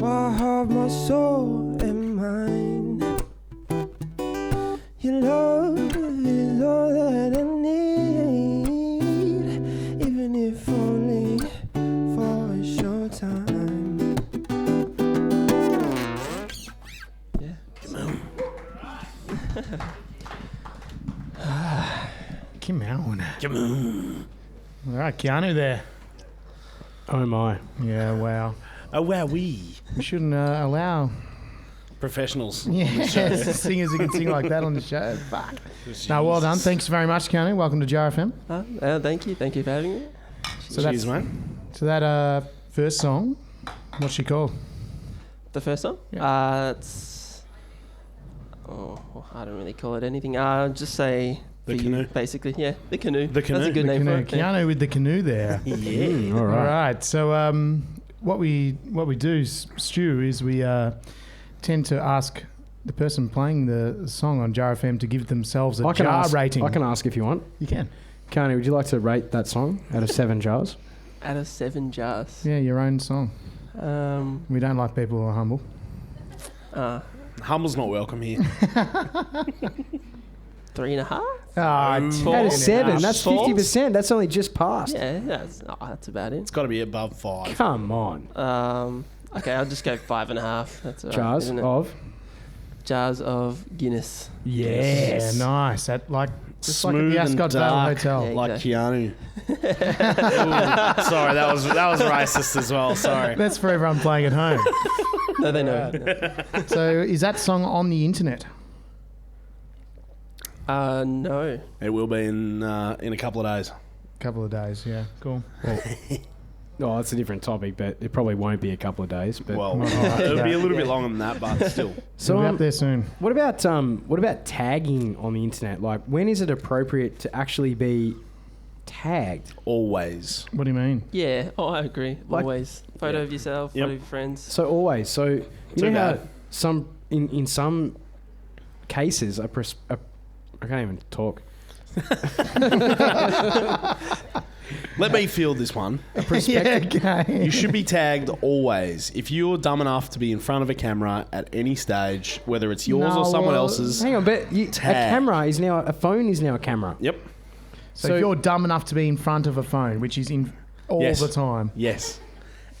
S7: My heart, my soul, and mind. Your love is all that I need, even if only for a short time. Yeah.
S2: Come on.
S4: Come on.
S2: All right, Keanu there.
S3: Oh my.
S2: Yeah, wow.
S4: Oh, wow, we
S2: We shouldn't allow
S4: professionals.
S2: singers who can sing like that on the show. Fuck. No, well done. Thanks very much, Keanu. Welcome to JarFM.
S7: Thank you. Thank you for having me.
S2: So
S4: Cheers, mate.
S2: So that first song, what's she called?
S7: The first song?
S2: Yeah.
S7: It's... Oh, I don't really call it anything. Just say...
S4: The
S7: for
S4: Canoe.
S7: you, basically. Yeah, The Canoe.
S4: The Canoe.
S7: That's a good name
S2: Canoe.
S7: for it. Yeah.
S2: Keanu with the canoe there.
S4: Yeah.
S2: All right. So what we do, Stu, is we tend to ask the person playing the song on JarFM to give themselves a jar rating.
S3: I can ask if you want.
S2: You can.
S3: Keanu, would you like to rate that song out of 7 jars?
S7: Out of 7 jars.
S2: Yeah, your own song. We don't like people who are humble.
S4: Humble's not welcome here.
S7: 3.5?
S2: Ah,
S3: Out of 7, that's
S4: False.
S3: 50%. That's only just passed.
S7: Yeah, that's about it.
S4: It's got to be above 5.
S3: Come on.
S7: Okay, I'll just go 5.5. That's all right,
S3: Jars
S7: isn't it?
S3: of?
S7: Jars of Guinness.
S3: Yes.
S2: Yeah, nice. That just
S4: Smooth
S2: like at the
S4: and
S2: Ascot Vale
S4: dark.
S2: Hotel.
S7: Yeah.
S4: Like
S7: Exactly.
S4: Keanu. Ooh, sorry, that was racist as well. Sorry.
S2: That's for everyone playing at home.
S7: No, they know.
S2: So is that song on the internet?
S7: No.
S4: It will be in a couple of days.
S2: Couple of days, yeah. Cool.
S3: Oh, that's a different topic, but it probably won't be a couple of days. But
S4: Well, it'll be a little bit longer than that, but still.
S2: So we'll be up there soon.
S3: what about tagging on the internet? Like, when is it appropriate to actually be tagged?
S4: Always.
S2: What do you mean?
S7: Yeah, I agree.
S3: Like-
S7: Always. Photo of yourself,
S4: Yep.
S7: photo of your friends.
S3: So always. So you
S4: Too
S3: know how
S4: bad.
S3: some in some cases I can't even talk.
S4: Let me field this one.
S2: Yeah, okay.
S4: You should be tagged always. If you're dumb enough to be in front of a camera at any stage, whether it's yours
S2: No,
S4: or someone
S2: well,
S4: else's.
S3: Hang on, but
S4: Tag.
S3: a phone is now a camera.
S4: Yep.
S2: So if you're dumb enough to be in front of a phone, which is in all
S4: Yes.
S2: the time,
S4: Yes.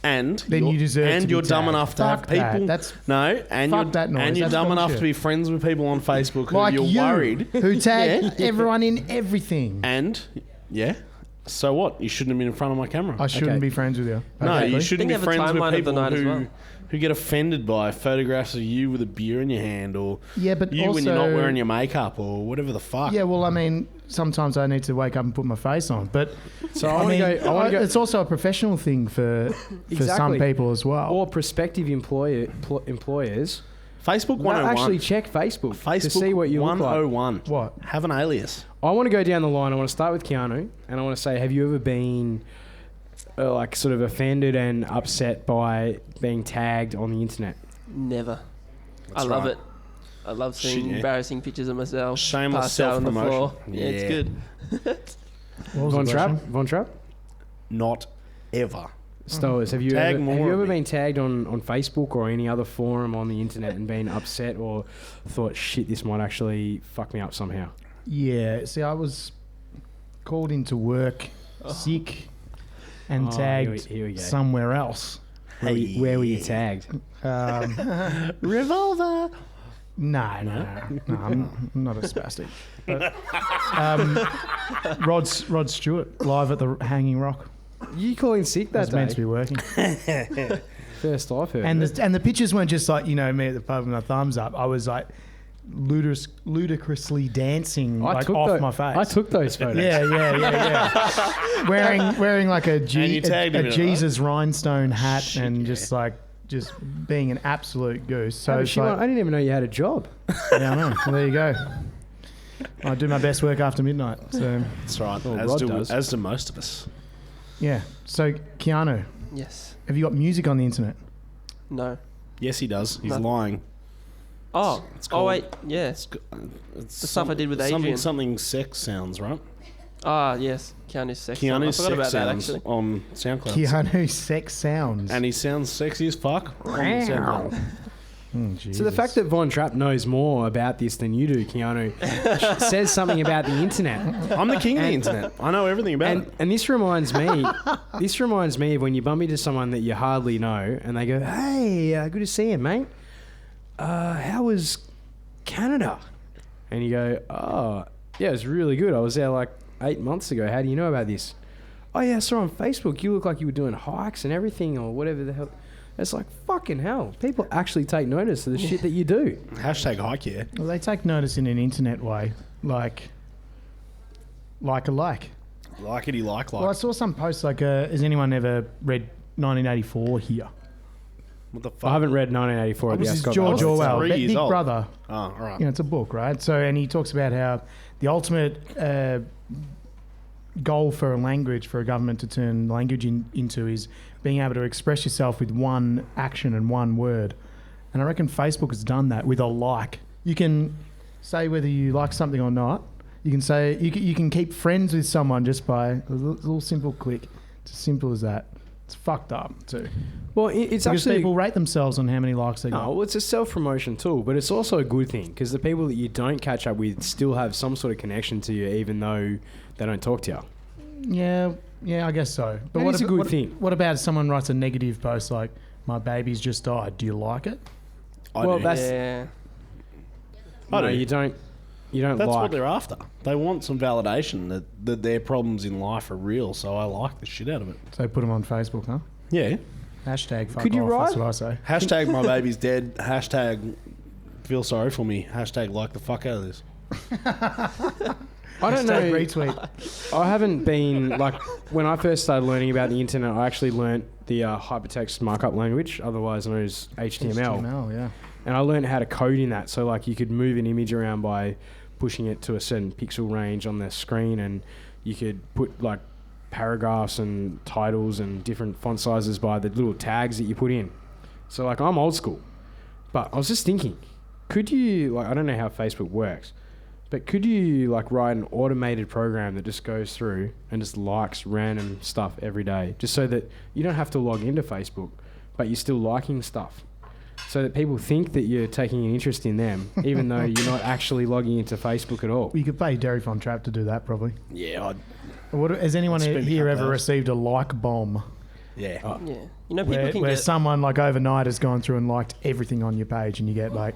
S4: And
S2: then you deserve
S4: and
S2: to be
S4: you're dumb
S2: tagged.
S4: enough to
S2: Fuck
S4: have people.
S2: that. That's
S4: no, and
S2: fuck
S4: you're
S2: that noise.
S4: and you're
S2: That's
S4: dumb enough
S2: bullshit.
S4: to be friends with people on Facebook who
S2: like
S4: you're
S2: you,
S4: worried.
S2: who tag everyone in everything.
S4: And yeah, so what? You shouldn't have been in front of my camera.
S2: I shouldn't
S3: Okay.
S2: be friends with you.
S4: No,
S2: Okay.
S4: you shouldn't be
S7: Then you have a
S4: friends with
S7: timeline of the
S4: people
S7: night as
S4: who
S7: well.
S4: who get offended by photographs of you with a beer in your hand, or
S2: Yeah, but
S4: you when you're not
S2: also-
S4: wearing your makeup, or whatever the fuck.
S2: Yeah, well, I mean, sometimes I need to wake up and put my face on, but
S3: So I want to go.
S2: It's also a professional thing for some
S3: Exactly.
S2: people as well.
S3: Or prospective employers
S4: Facebook
S3: No,
S4: 101.
S3: actually, check Facebook,
S4: Facebook
S3: to see what you look like.
S4: 101.
S2: What?
S4: Have an alias.
S3: I want to go down the line. I want to start with Keanu, and I want to say, have you ever been like sort of offended and upset by being tagged on the internet?
S7: Never. I
S4: That's
S7: love
S4: right.
S7: it. I love seeing
S4: Shit, yeah.
S7: embarrassing pictures of myself.
S4: Shameless
S7: passed out on the
S4: self-promotion.
S7: floor. Yeah, it's good.
S2: What was
S3: Von
S2: the
S3: Trapp?
S2: question?
S3: Von Trapp?
S4: Not ever.
S3: Stowers, have you
S4: Tag
S3: ever,
S4: more
S3: have you
S4: of
S3: ever
S4: me.
S3: been tagged on Facebook or any other forum on the internet and been upset or thought, shit, this might actually fuck me up somehow?
S2: Yeah. See, I was called into work sick and
S3: Oh,
S2: tagged
S3: here we go.
S2: somewhere else.
S3: Where were you tagged?
S4: Revolver.
S2: No, I'm not a spastic. But, Rod Stewart live at the Hanging Rock.
S3: You calling sick that
S2: That's
S3: day?
S2: meant to be working.
S3: First I've heard
S2: And
S3: it.
S2: the pictures weren't just like, me at the pub with my thumbs up. I was like ludicrously dancing like off my face.
S3: I took those photos.
S2: Yeah. wearing like a,
S4: And you tagged him in it,
S2: Jesus rhinestone hat and just being an absolute goose. So
S3: Oh,
S2: it's
S3: shit,
S2: like,
S3: I didn't even know you had a job.
S2: yeah, I know. Well, there you go. I do my best work after midnight. So
S4: That's right.
S3: Well,
S4: as,
S3: Rod
S4: do,
S3: does.
S4: as do most of us.
S2: yeah. So Keanu,
S7: Yes.
S2: have you got music on the internet?
S7: No.
S4: Yes, he does. He's
S7: No.
S4: lying.
S7: Oh.
S4: It's
S7: Oh,
S4: called-
S7: wait. Yeah.
S4: It's
S7: The stuff I did with Adrian.
S4: Something sex sounds, right?
S7: Ah, yes. Keanu's sex. song. I
S4: Keanu's
S7: forgot
S4: sex
S7: about that,
S4: sounds
S7: actually.
S4: on SoundCloud.
S2: Keanu sex sounds.
S4: And he sounds sexy as fuck on SoundCloud.
S3: So the fact that Von Trapp knows more about this than you do, Keanu, says something about the internet.
S4: I'm the king of the internet. I know everything about it.
S3: And this reminds me of when you bump into someone that you hardly know, and they go, "Hey, good to see you, mate. How was Canada?" And you go, "Oh, yeah, it was really good. I was there like 8 months ago. How do you know about this?" "Oh yeah, I saw on Facebook. You look like you were doing hikes and everything, or whatever the hell." It's like, fucking hell. People actually take notice of the shit that you do.
S4: Hashtag hike, yeah.
S2: Well, they take notice in an internet way, like alike.
S4: Likety like.
S2: Well, I saw some posts like, has anyone ever read 1984 here?
S4: What the fuck?
S3: I haven't read 1984 at the
S2: This is
S3: Ascot
S2: George
S3: Valley.
S2: Orwell,
S4: 3 years
S2: Big
S4: old.
S2: Brother.
S4: Oh, all right.
S2: It's a book, right? So, and he talks about how the ultimate goal for a language, for a government to turn language into, is being able to express yourself with one action and one word. And I reckon Facebook has done that with a like. You can say whether you like something or not. You can say you can keep friends with someone just by a little simple click. It's as simple as that. It's fucked up too.
S3: Well, it's
S2: Because
S3: actually...
S2: people rate themselves on how many likes they got.
S3: No, well, it's a self-promotion tool, but it's also a good thing because the people that you don't catch up with still have some sort of connection to you, even though they don't talk to you.
S2: Yeah, I guess so. But
S3: That is a good
S2: what,
S3: thing.
S2: What about if someone writes a negative post like, "My baby's just died. Do you like it?"
S3: Well, that's-
S7: Yeah.
S4: I
S3: No,
S4: do.
S3: you don't. You don't
S4: That's
S3: like.
S4: what they're after. They want some validation that their problems in life are real, so I like the shit out of it.
S2: So put them on Facebook, huh?
S4: Yeah.
S2: Hashtag fuck
S3: Could you
S2: off, that's
S3: write-
S2: what I say.
S4: Hashtag my baby's dead. Hashtag feel sorry for me. Hashtag like the fuck out of this.
S3: I don't know.
S2: Hashtag retweet.
S3: I haven't been like when I first started learning about the internet. I actually learnt the hypertext markup language, otherwise known as HTML.
S2: HTML, yeah.
S3: And I learned how to code in that. So like you could move an image around by pushing it to a certain pixel range on the screen, and you could put like paragraphs and titles and different font sizes by the little tags that you put in. So like I'm old school, but I was just thinking, could you like I don't know how Facebook works, but could you like write an automated program that just goes through and just likes random stuff every day, just so that you don't have to log into Facebook, but you're still liking stuff? So that people think that you're taking an interest in them, even though you're not actually logging into Facebook at all.
S2: You could pay Derry Von Trapp to do that, probably.
S4: Yeah,
S2: Has anyone
S4: Spend
S2: here
S4: a
S2: ever
S4: couple
S2: received a like bomb?
S4: yeah.
S7: Yeah. You know, people can
S2: Where
S7: get...
S2: someone like overnight has gone through and liked everything on your page, and you get like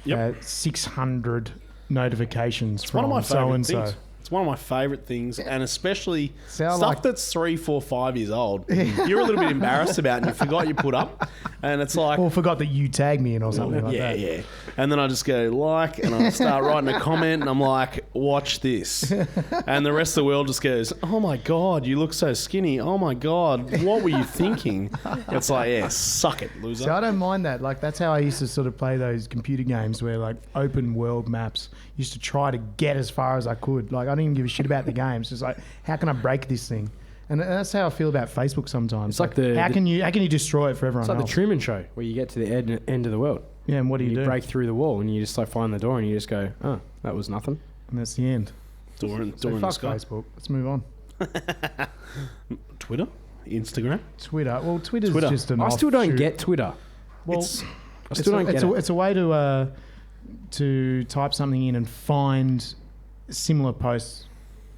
S4: Yep.
S2: 600 notifications
S4: It's
S2: from
S4: one of my
S2: so
S4: favourite
S2: and so.
S4: things. It's one of my favourite things, and especially
S2: Sound
S4: stuff
S2: like-
S4: that's 3, 4, 5 years old. You're a little bit embarrassed about, and you forgot you put up, and it's like,
S2: Or forgot that you tagged me in or something like that.
S4: yeah. And then I just go like, and I start writing a comment, and I'm like, watch this. And the rest of the world just goes, oh my God, you look so skinny. Oh my God, what were you thinking? It's like, yeah, suck it, loser.
S2: So I don't mind that. Like, that's how I used to sort of play those computer games where, like, open world maps. Used to try to get as far as I could. Like, I didn't even give a shit about the games. It's like, how can I break this thing? And that's how I feel about Facebook sometimes.
S3: It's like the-
S2: how can you destroy it for everyone
S3: It's like
S2: else?
S3: the Truman Show, where you get to the end of the world.
S2: Yeah, and what do
S3: And
S2: you do?
S3: break through the wall, and you just like find the door, and you just go, oh, that was nothing.
S2: And that's the end.
S4: Door in
S2: So
S4: the
S2: fuck
S4: sky.
S2: Facebook. Let's move on.
S4: Twitter? Instagram?
S2: Twitter. Well, Twitter's
S4: Twitter.
S2: just an
S3: I still don't
S2: offshoot.
S3: get Twitter.
S2: Well,
S3: I still don't get it.
S2: It's a way to type something in and find similar posts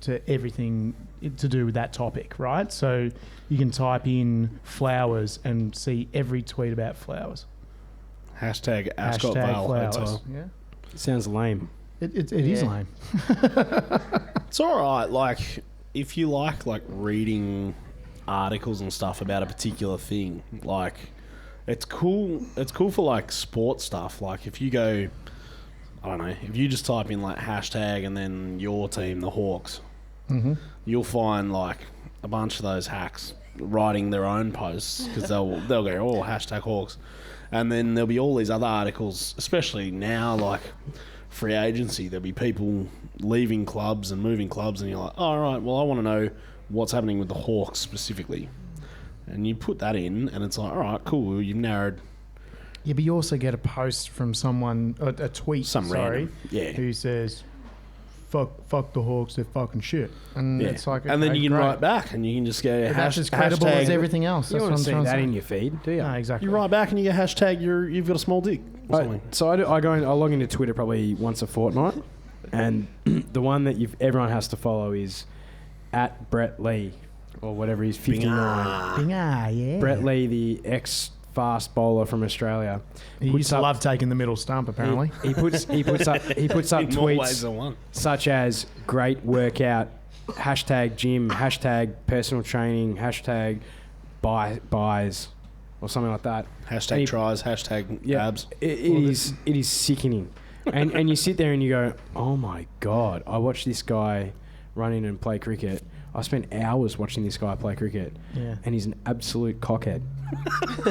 S2: to everything to do with that topic, right? So you can type in flowers and see every tweet about flowers.
S4: Hashtag Ascot
S2: Hashtag
S4: Vale
S2: flowers.
S4: Hotel.
S2: Yeah.
S3: Sounds lame.
S2: It is
S7: Yeah.
S2: lame.
S4: It's all right. Like, if you like reading articles and stuff about a particular thing, like, it's cool. It's cool for like sports stuff. Like, if you go, I don't know, if you just type in like hashtag and then your team, the Hawks, you'll find like a bunch of those hacks writing their own posts because they'll go, oh, hashtag Hawks, and then there'll be all these other articles, especially now, like free agency. There'll be people leaving clubs and moving clubs, and you're like, oh, all right, well, I want to know what's happening with the Hawks specifically, and you put that in, and it's like, all right, cool, you've narrowed.
S2: Yeah, but you also get a post from someone, a tweet,
S4: Some random, yeah.
S2: who says, fuck the Hawks, they're fucking shit. And
S4: Yeah.
S2: it's like,
S4: and then
S2: okay,
S4: you can
S2: great.
S4: write back, and you can just go,
S2: But that's as credible as everything else.
S3: You
S2: That's
S3: don't want to
S2: what
S3: see
S2: I'm
S3: that
S2: trying to
S3: in
S2: say.
S3: your feed, do you?
S2: No, exactly.
S4: You write back, and you go hashtag you've got a small dick or something.
S3: So I log into Twitter probably once a fortnight, and the one that everyone has to follow is at Brett Lee or whatever he's 59.
S2: Yeah.
S3: Brett Lee, the ex-fast bowler from Australia.
S2: He used to love taking the middle stump, apparently.
S3: He puts up
S4: In more ways
S3: tweets
S4: than one.
S3: such as great workout, hashtag gym, hashtag personal training, hashtag buys, or something like that.
S4: Hashtag
S3: And he-
S4: tries, hashtag
S3: Yeah,
S4: abs.
S3: it is sickening, and you sit there and you go, oh my God, I watched this guy run in and play cricket. I spent hours watching this guy play cricket,
S2: Yeah.
S3: and he's an absolute cockhead.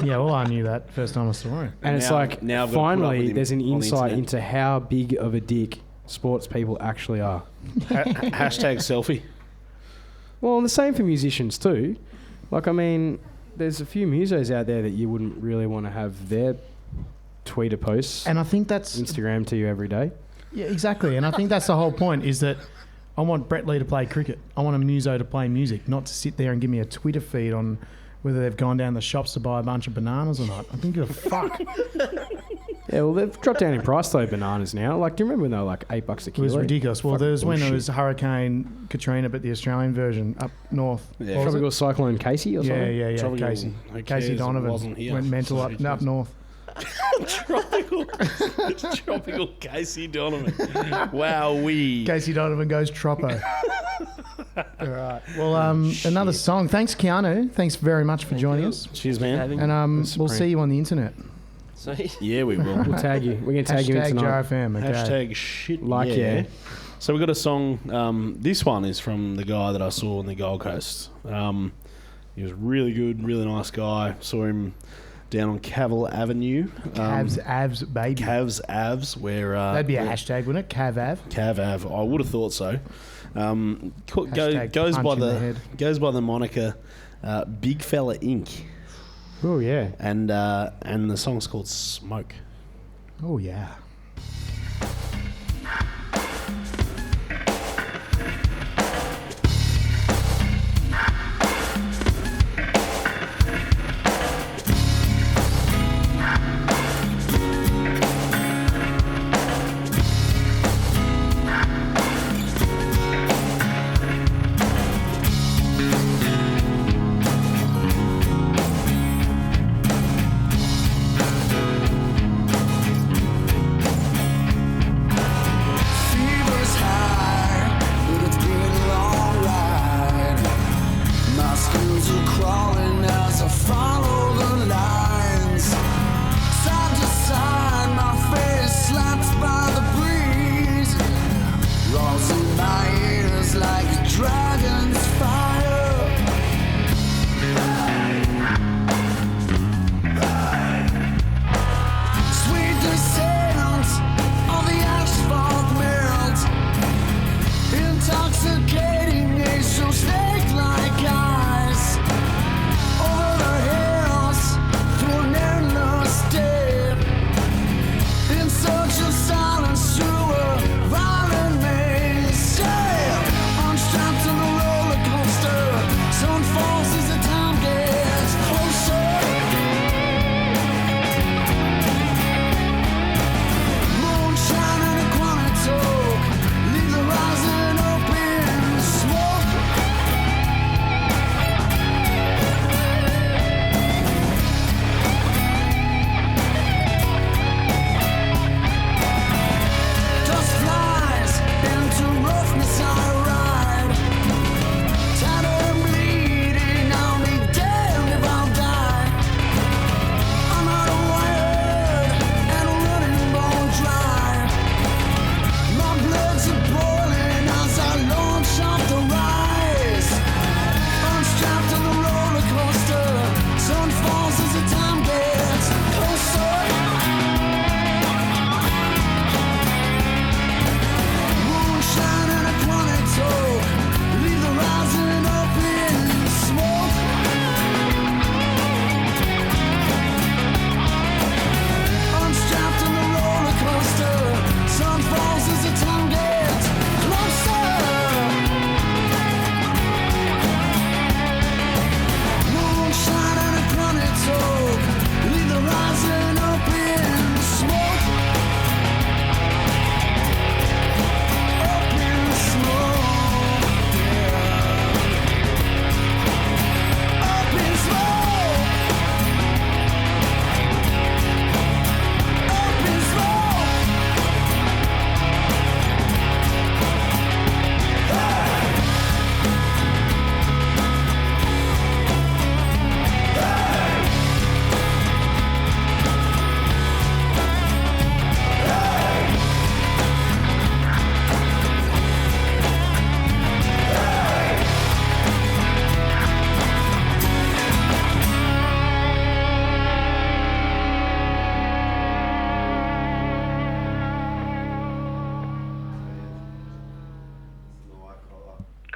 S2: Yeah, well, I knew that first time I saw him.
S3: And it's
S4: Now-
S3: like,
S4: now I've got to put up with
S3: finally,
S4: him
S3: there's an
S4: on the
S3: insight
S4: internet.
S3: into how big of a dick sports people actually are.
S4: Hashtag selfie.
S3: Well, and the same for musicians too. Like, I mean, there's a few musos out there that you wouldn't really want to have their Twitter posts,
S2: And I think that's...
S3: Instagram to you every day.
S2: Yeah, exactly. And I think that's the whole point, is that I want Brett Lee to play cricket. I want a muso to play music, not to sit there and give me a Twitter feed on whether they've gone down the shops to buy a bunch of bananas or not. I don't give a fuck.
S3: Yeah, well, they've dropped down in price though, bananas now. Like, do you remember when they were like $8 a
S2: It
S3: kilo?
S2: was ridiculous. Well,
S3: Fucking
S2: there was when it
S3: bullshit.
S2: was Hurricane Katrina, but the Australian version up north.
S4: Yeah.
S2: What was
S3: Tropical Cyclone Casey or
S2: it?
S3: something?
S2: Yeah.
S4: Tropical-
S2: Casey.
S4: who
S2: Casey
S4: cares? It
S2: Donovan
S4: wasn't here.
S2: went mental
S4: So who
S2: up
S4: cares?
S2: north.
S4: Tropical Casey Donovan. Wowee.
S2: Casey Donovan goes Troppo. All right. Well, another song. Thanks, Keanu. Thanks very much for joining us.
S4: Cheers, man.
S7: Having
S2: And we'll
S3: Supreme.
S2: see you on the internet.
S7: Sweet.
S4: Yeah, we will.
S3: We'll tag you. We're going to tag you in
S2: Hashtag
S3: tonight.
S2: JarFM. Okay.
S4: Hashtag shit.
S3: Like, yeah.
S4: So we got a song. This one is from the guy that I saw on the Gold Coast. He was really good, really nice guy. Saw him down on Cavill Avenue.
S2: Cavs, Avs, baby.
S4: Cavs Avs, where
S2: That'd be a
S4: where-
S2: hashtag, wouldn't it? Cav Av.
S4: Cav Av. I would have thought so.
S2: Hashtag
S4: Goes
S2: punch
S4: by
S2: in the
S4: the
S2: head.
S4: goes by the moniker Big Fella Inc.
S3: Oh, yeah.
S4: And the song's called Smoke.
S2: Oh, yeah.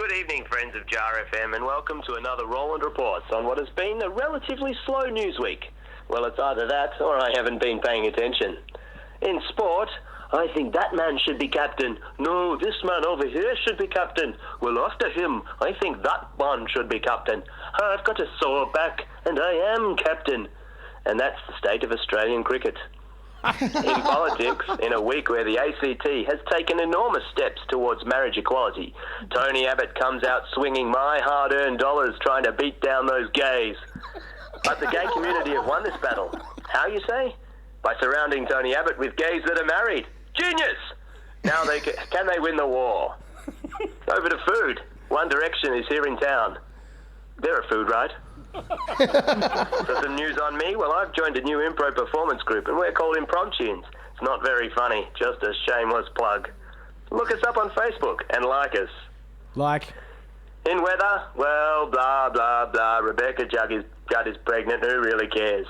S8: Good evening, friends of JarFM, and welcome to another Roland Reports on what has been a relatively slow news week. Well, it's either that or I haven't been paying attention. In sport, I think that man should be captain. No, this man over here should be captain. Well, after him, I think that one should be captain. I've got a sore back, and I am captain. And that's the state of Australian cricket. In politics, in a week where the ACT has taken enormous steps towards marriage equality, Tony Abbott comes out swinging my hard-earned dollars trying to beat down those gays. But the gay community have won this battle. How, you say? By surrounding Tony Abbott with gays that are married. Genius! Now can they win the war? Over to food. One Direction is here in town. They're a food, right? So some news on me. Well, I've joined a new improv performance group, and we're called Impromptunes. It's not very funny, just a shameless plug. Look us up on Facebook and like us.
S3: Like?
S8: In weather, well, blah, blah, blah. Rebecca Judd is pregnant. Who really cares?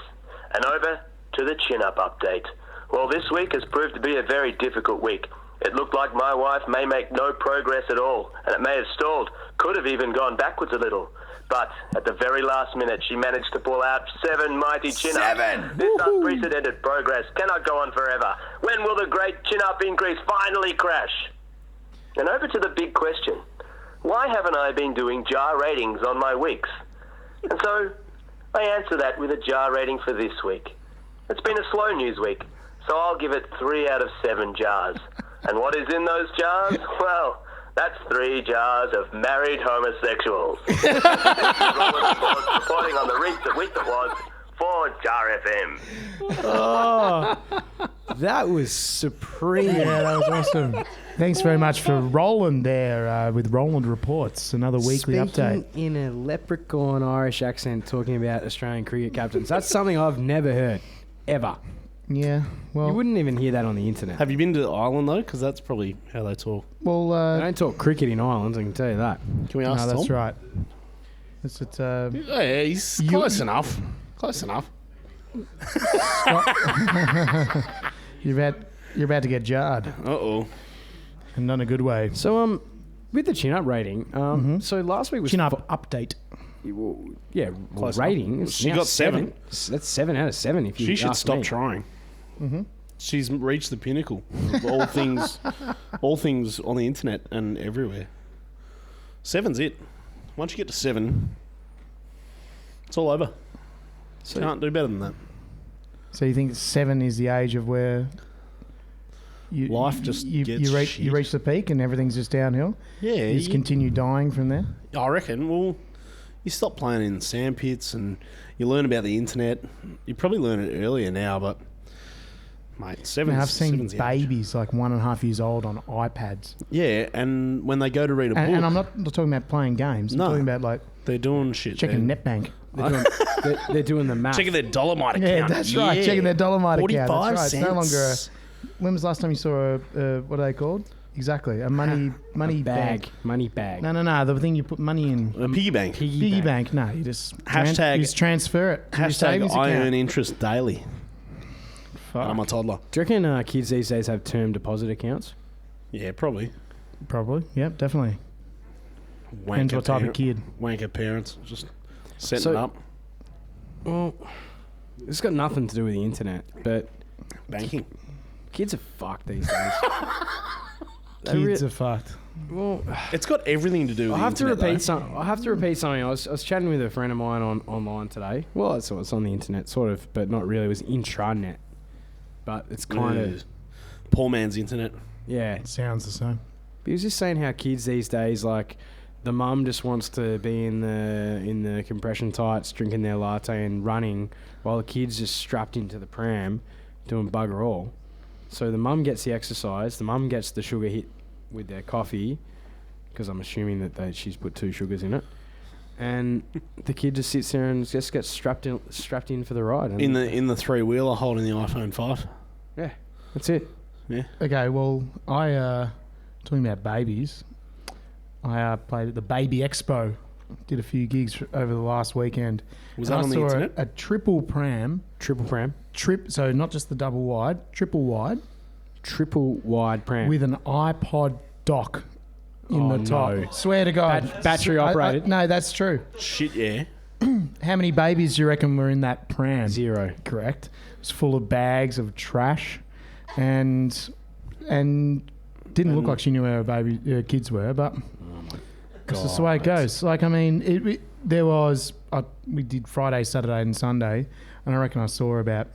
S8: And over to the chin-up update. Well, this week has proved to be a very difficult week. It looked like my wife may make no progress at all, and it may have stalled, could have even gone backwards a little. But at the very last minute, she managed to pull out 7 mighty chin-ups. 7! This unprecedented progress cannot go on forever. When will the great chin-up increase finally crash? And over to the big question. Why haven't I been doing jar ratings on my weeks? And so I answer that with a jar rating for this week. It's been a slow news week, so I'll give it 3 out of 7 jars. And what is in those jars? Well, that's 3 jars of married homosexuals. This is Roland Reports reporting on the week that was for JarFM.
S3: Oh, that was supreme.
S2: Yeah, that was awesome. Thanks very much for Roland there with Roland Reports, another weekly update.
S3: In a leprechaun Irish accent talking about Australian cricket captains. That's something I've never heard, ever.
S2: Yeah, well...
S3: You wouldn't even hear that on the internet.
S4: Have you been to Ireland, though? Because that's probably how they talk.
S2: Well,
S3: they don't talk cricket in Ireland, I can tell you that.
S4: Can we ask
S2: no,
S4: Tom?
S2: that's right.
S4: Yeah, he's close enough. Close enough.
S2: You're about to get jarred.
S4: Uh-oh.
S2: And not in a good way.
S3: So, with the chin-up rating, so last week was...
S2: Chin-up update.
S3: Yeah, rating.
S4: She got 7.
S3: That's 7 out of 7 if you
S4: She should
S3: ask
S4: stop
S3: me.
S4: trying. Mm-hmm. She's reached the pinnacle of all things on the internet and everywhere. 7's it. Once you get to 7, it's all over. So can't do better than that.
S2: So you think 7 is the age of where
S4: life just gets
S2: you reach the peak and everything's just downhill?
S4: Yeah.
S2: You just continue dying from there?
S4: I reckon. Well, you stop playing in sandpits and you learn about the internet. You probably learn it earlier now, but mate, 7's
S2: I've seen
S4: 7's the age.
S2: babies like 1.5 years old on iPads.
S4: Yeah, and when they go to read a book,
S2: And I'm not talking about playing games. I'm talking about like
S4: they're doing shit.
S2: checking NetBank.
S3: They're doing the math.
S4: Checking their Dolomite account.
S2: Yeah, that's right. Checking their Dolomite account.
S4: 45
S2: That's right. It's no longer.
S4: cents.
S2: When was the last time you saw a what are they called? Exactly, a money
S3: bag. Money bag.
S2: No. The thing you put money in.
S4: A piggy bank.
S2: Piggy bank. No, you just
S4: Hashtag-
S2: you just transfer it. To your
S4: Hashtag
S2: savings
S4: I
S2: account.
S4: earn interest daily.
S2: Fuck.
S4: And I'm a toddler.
S3: Do you reckon kids these days have term deposit accounts?
S4: Yeah, probably.
S2: Probably. Yep, definitely. Depends what type of kid.
S4: Wanker parents. Just setting it up.
S3: Well, it's got nothing to do with the internet, but
S4: Banking.
S3: kids are fucked these days.
S2: Kids are fucked.
S3: Well,
S4: It's got everything to do with
S3: I have
S4: the internet,
S3: I have to repeat something. I was chatting with a friend of mine online today. Well, it's on the internet, sort of, but not really. It was intranet, but it's kind of
S4: poor man's internet.
S3: yeah.
S2: Sounds the same.
S3: He was just saying how kids these days, like, the mum just wants to be in the compression tights, drinking their latte and running, while the kid's just strapped into the pram, doing bugger all. So the mum gets the exercise, the mum gets the sugar hit with their coffee, because I'm assuming that she's put 2 sugars in it, and the kid just sits there and just gets strapped in for the ride. And
S4: In the 3-wheeler holding the iPhone 5.
S3: yeah, that's it.
S4: Yeah.
S2: Okay, well, talking about babies, I played at the Baby Expo. Did a few gigs over the last weekend.
S4: Was
S2: And
S4: that on the
S2: I saw
S4: internet?
S2: a triple pram. So not just the double wide, triple wide
S3: Triple wide pram.
S2: with an iPod dock in the top.
S3: no.
S2: Swear to God.
S3: Battery operated?
S2: No, that's true.
S4: Shit, yeah.
S2: How many babies do you reckon were in that pram?
S3: 0.
S2: Correct. It's full of bags of trash, and didn't look like she knew where her kids were, but it's just the way it goes. Like, I mean, we did Friday, Saturday, and Sunday, and I reckon I saw about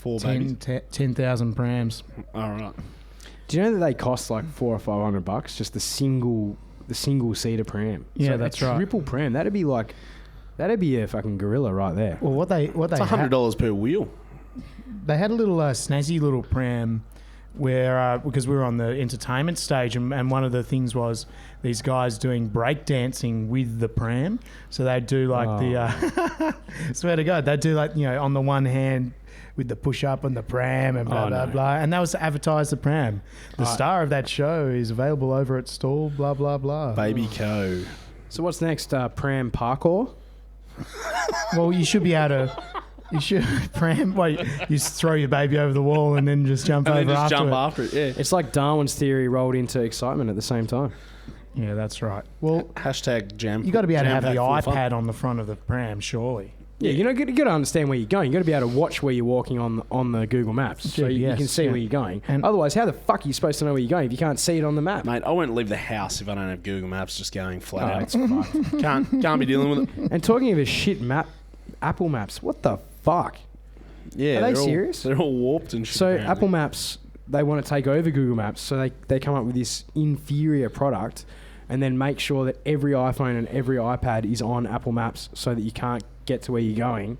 S2: 10,000 prams.
S4: All right.
S3: Do you know that they cost like $400 or $500 just the single seater pram?
S2: Yeah, that's right.
S3: Triple pram. That'd be a fucking gorilla right there.
S2: Well, what they
S4: It's
S2: had,
S4: $100 per wheel.
S2: they had a little snazzy little pram where because we were on the entertainment stage, and one of the things was these guys doing break dancing with the pram. So they'd do like the swear to God, they'd do like, you know, on the one hand with the push up and the pram and blah blah blah, and that was to advertise the pram. The star of that show is available over at stall blah blah blah.
S4: Baby Co.
S3: So what's next? Pram parkour?
S2: Well, you should be able to. You should pram. Wait, you just throw your baby over the wall and then just jump over after it.
S4: After it. Yeah.
S3: It's like Darwin's theory rolled into excitement at the same time.
S2: Yeah, that's right. Well,
S4: Hashtag jam.
S2: you got to be able to have the
S4: jam-packed full of fun.
S2: iPad on the front of the pram, surely.
S3: Yeah, you got to understand where you're going. You got to be able to watch where you're walking on the Google Maps, so you can see where you're going. And otherwise, how the fuck are you supposed to know where you're going if you can't see it on the map?
S4: Mate, I won't leave the house if I don't have Google Maps just going flat out.
S3: It's fucked.
S4: Can't be dealing with it.
S3: And talking of a shit map, Apple Maps, what the fuck?
S4: Yeah,
S3: Are they serious?
S4: They're all warped and shit.
S3: So
S4: apparently.
S3: Apple Maps, they want to take over Google Maps, so they come up with this inferior product and then make sure that every iPhone and every iPad is on Apple Maps so that you can't get to where you're going,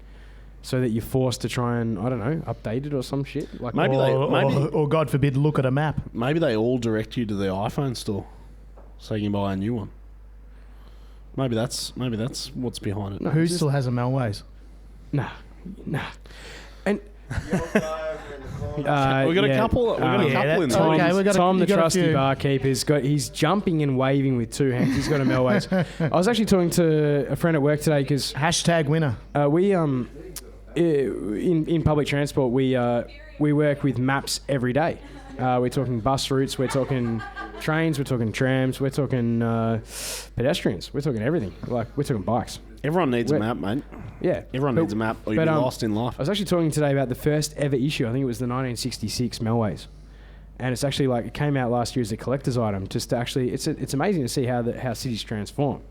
S3: so that you're forced to try and, I don't know, update it or some shit. Like
S2: or God forbid, look at a map.
S4: Maybe they all direct you to the iPhone store so you can buy a new one. Maybe that's what's behind it.
S3: No,
S2: Who still has a Melways?
S3: Nah. And
S4: we got a couple. We got a couple in there.
S2: Okay,
S3: Tom, the
S2: you got a
S3: trusty
S2: few.
S3: barkeeper, he's jumping and waving with two hands. He's got a Melways. I was actually talking to a friend at work today because
S2: Hashtag winner.
S3: we in public transport we work with maps every day. We're talking bus routes, we're talking trains, we're talking trams, we're talking pedestrians, we're talking everything. Like, we're talking bikes.
S4: Everyone needs a map, mate.
S3: Yeah,
S4: Everyone needs a map, or you'll be lost in life.
S3: I was actually talking today about the first ever issue. I think it was the 1966 Melways, and it's actually like it came out last year as a collector's item. Just to actually, it's amazing to see how cities transform.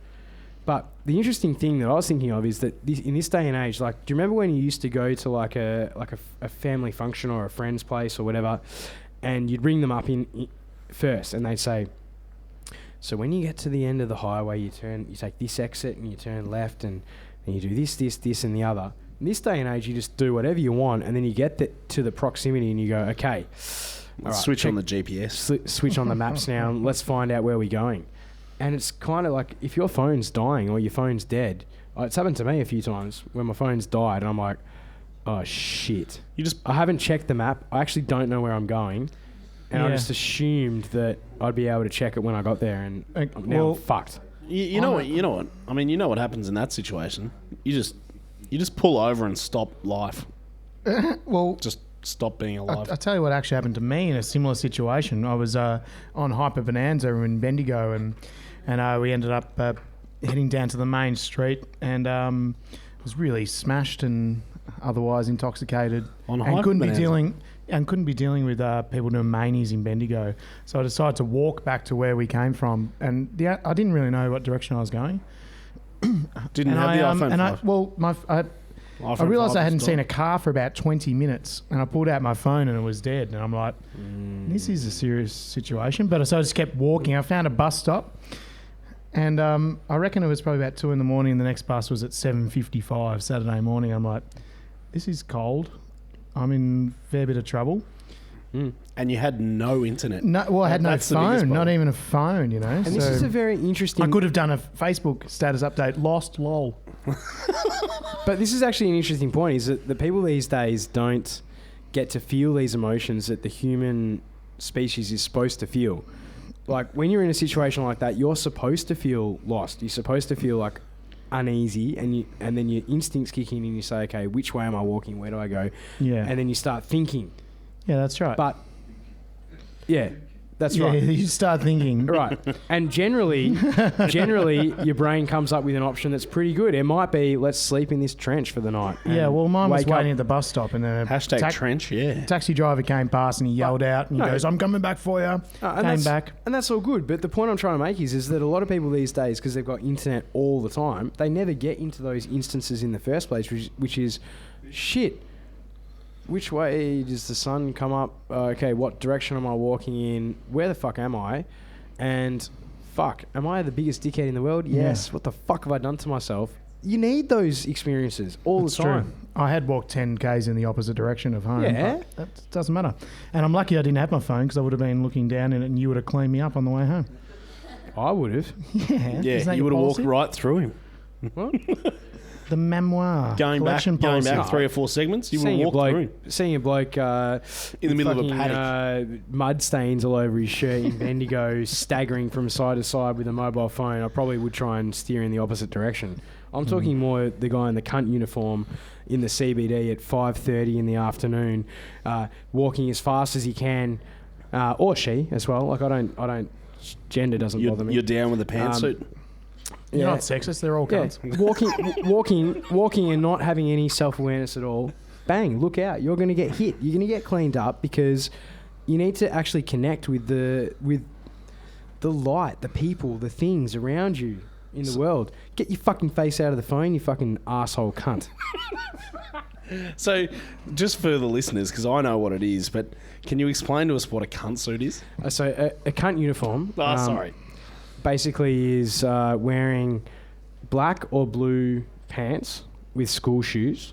S3: But the interesting thing that I was thinking of is that in this day and age, like, do you remember when you used to go to like a family function or a friend's place or whatever, and you'd ring them up in first, and they'd say, so when you get to the end of the highway, you take this exit and you turn left, and you do this, and the other. In this day and age, you just do whatever you want, and then you get to the proximity, and you go, okay, all right,
S4: switch on the GPS.
S3: Switch on the maps now, and let's find out where we're going. And it's kind of like, if your phone's dying or your phone's dead, it's happened to me a few times when my phone's died, and I'm like, oh shit. I haven't checked the map. I actually don't know where I'm going. And I just assumed that I'd be able to check it when I got there, and now I'm fucked.
S4: You know what? I mean, you know what happens in that situation. You just pull over and stop life.
S2: Well,
S4: just stop being alive.
S2: I'll tell you what actually happened to me in a similar situation. I was on Hyper Bonanza in Bendigo, and we ended up heading down to the main street, and was really smashed and otherwise intoxicated,
S4: On
S2: and
S4: Hyper
S2: couldn't
S4: Bonanza?
S2: be dealing with people doing manies in Bendigo. So I decided to walk back to where we came from, and I didn't really know what direction I was going.
S4: Didn't have the iPhone 5.
S2: I realised I hadn't seen a car for about 20 minutes, and I pulled out my phone and it was dead. And I'm like, this is a serious situation. But so I just kept walking. I found a bus stop, and I reckon it was probably about 2 a.m. and the next bus was at 7:55 Saturday morning. I'm like, this is cold. I'm in a fair bit of trouble.
S4: And you had no internet.
S2: No, well, I had no
S4: That's the biggest
S2: phone, not
S4: problem.
S2: even a phone, you know.
S3: And this is a very interesting...
S2: I could have done a Facebook status update, lost, lol.
S3: But this is actually an interesting point, is that the people these days don't get to feel these emotions that the human species is supposed to feel. Like, when you're in a situation like that, you're supposed to feel lost. You're supposed to feel like uneasy, and then your instincts kick in and you say, okay, which way am I walking? Where do I go?
S2: Yeah.
S3: And then you start thinking.
S2: Yeah, that's right.
S3: But, yeah, That's
S2: Yeah,
S3: right.
S2: you start thinking.
S3: Right. And generally, your brain comes up with an option that's pretty good. It might be, let's sleep in this trench for the night.
S2: Yeah,
S3: and
S2: well, mine was
S3: wake up-
S2: waiting at the bus stop, and then
S4: Hashtag trench, yeah.
S2: taxi driver came past and he yelled out, and he
S3: no.
S2: goes, "I'm coming back for you."
S3: and
S2: Came
S3: that's-
S2: back.
S3: And that's all good. But the point I'm trying to make is that a lot of people these days, because they've got internet all the time, they never get into those instances in the first place, which is, shit, which way does the sun come up? Okay, what direction am I walking in? Where the fuck am I? And fuck, am I the biggest dickhead in the world? Yes.
S2: Yeah.
S3: What the fuck have I done to myself? You need those experiences all
S2: That's
S3: the time.
S2: true. I had walked 10 k's in the opposite direction of home.
S3: Yeah.
S2: But that doesn't matter. And I'm lucky I didn't have my phone, because I would have been looking down in it and you would have cleaned me up on the way home.
S3: I would have.
S2: Yeah.
S4: Yeah,
S2: Isn't that
S4: you
S2: your
S4: would have walked
S2: policy?
S4: right through him.
S3: What?
S2: The memoir.
S4: Going back
S2: collection policy.
S4: 3 or 4 segments, you would have walked through him.
S3: Seeing a bloke
S4: In the middle of a
S3: fucking,
S4: paddock.
S3: Mud stains all over his shirt in Bendigo, staggering from side to side with a mobile phone, I probably would try and steer in the opposite direction. I'm talking more the guy in the cunt uniform in the CBD at 5:30 in the afternoon, walking as fast as he can, or she as well. Like I don't. Gender doesn't bother me.
S4: You're down with the pantsuit.
S2: You're not sexist. They're all
S3: Yeah,
S2: cunts.
S3: walking and not having any self-awareness at all. Bang! Look out! You're going to get hit. You're going to get cleaned up because you need to actually connect with the light, the people, the things around you in the world. Get your fucking face out of the phone, you fucking asshole cunt.
S4: So, just for the listeners, because I know what it is, but can you explain to us what a cunt suit is?
S3: So a cunt uniform.
S4: Sorry.
S3: Basically is wearing black or blue pants with school shoes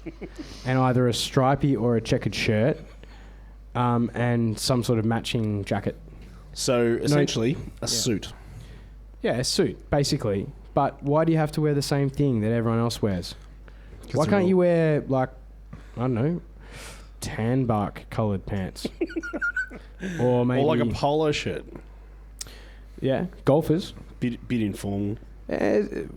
S3: and either a stripy or a checkered shirt and some sort of matching jacket.
S4: So, essentially, a suit.
S3: Yeah, a suit, basically. But why do you have to wear the same thing that everyone else wears? Why can't you wear, like, I don't know, tan bark coloured pants? Or maybe...
S4: Or like a polo shirt.
S3: Yeah, golfers.
S4: Bit informal.
S3: You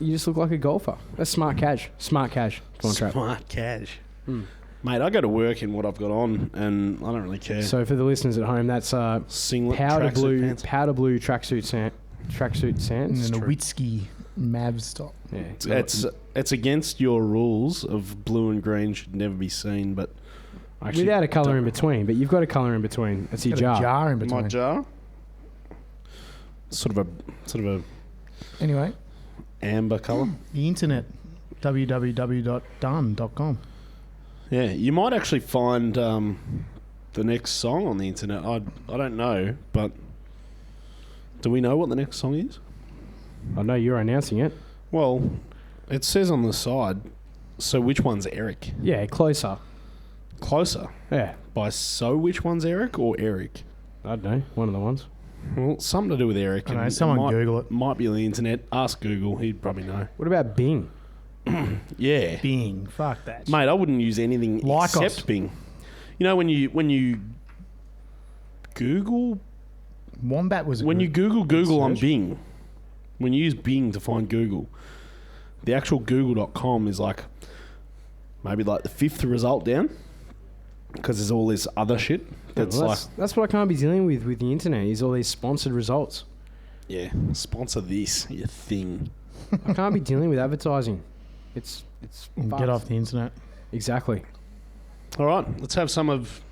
S3: just look like a golfer. That's smart cash. Smart cash. Come on, Trap.
S4: Smart cash. Mate, I go to work in what I've got on, and I don't really care.
S3: So for the listeners at home, that's
S4: Singlet,
S3: powder
S4: tracksuit
S3: blue
S4: pants.
S3: tracksuit sands.
S2: And then a Witsky Mavs top.
S3: Yeah,
S4: It's against your rules of blue and green should never be seen, but actually
S3: without a colour in between. But you've got a colour in between. That's your
S2: Got a
S3: jar.
S2: jar in between.
S4: my jar, sort of a
S2: Anyway,
S4: amber colour.
S2: the internet. www.done.com.
S4: Yeah, you might actually find the next song on the internet. I don't know, but do we know what the next song is?
S3: I know you're announcing it.
S4: Well, it says on the side. So which one's Eric?
S3: Yeah, closer.
S4: Closer.
S3: Yeah,
S4: By so which one's Eric or Eric?
S3: I don't know. One of the ones.
S4: Well, something to do with Eric.
S2: I know,
S4: and
S2: someone
S4: might,
S2: Google it.
S4: Might be on the internet. Ask Google. He'd probably know.
S3: What about Bing?
S4: Yeah.
S2: Bing. Fuck that.
S4: Mate, I wouldn't use anything
S2: Lycos.
S4: except Bing. You know when you Google
S2: Wombat was a
S4: when
S2: good-
S4: you Google on
S2: search.
S4: Bing, when you use Bing to find Google, the actual Google.com is like maybe like the 5th result down because there's all this other shit that's
S3: Well,
S4: like
S3: that's what I can't be dealing with the internet. Is all these sponsored results.
S4: yeah, sponsor this you thing.
S3: I can't be dealing with advertising. It's
S2: Get
S3: fucked.
S2: off the internet.
S3: Exactly.
S4: All right, let's have some of.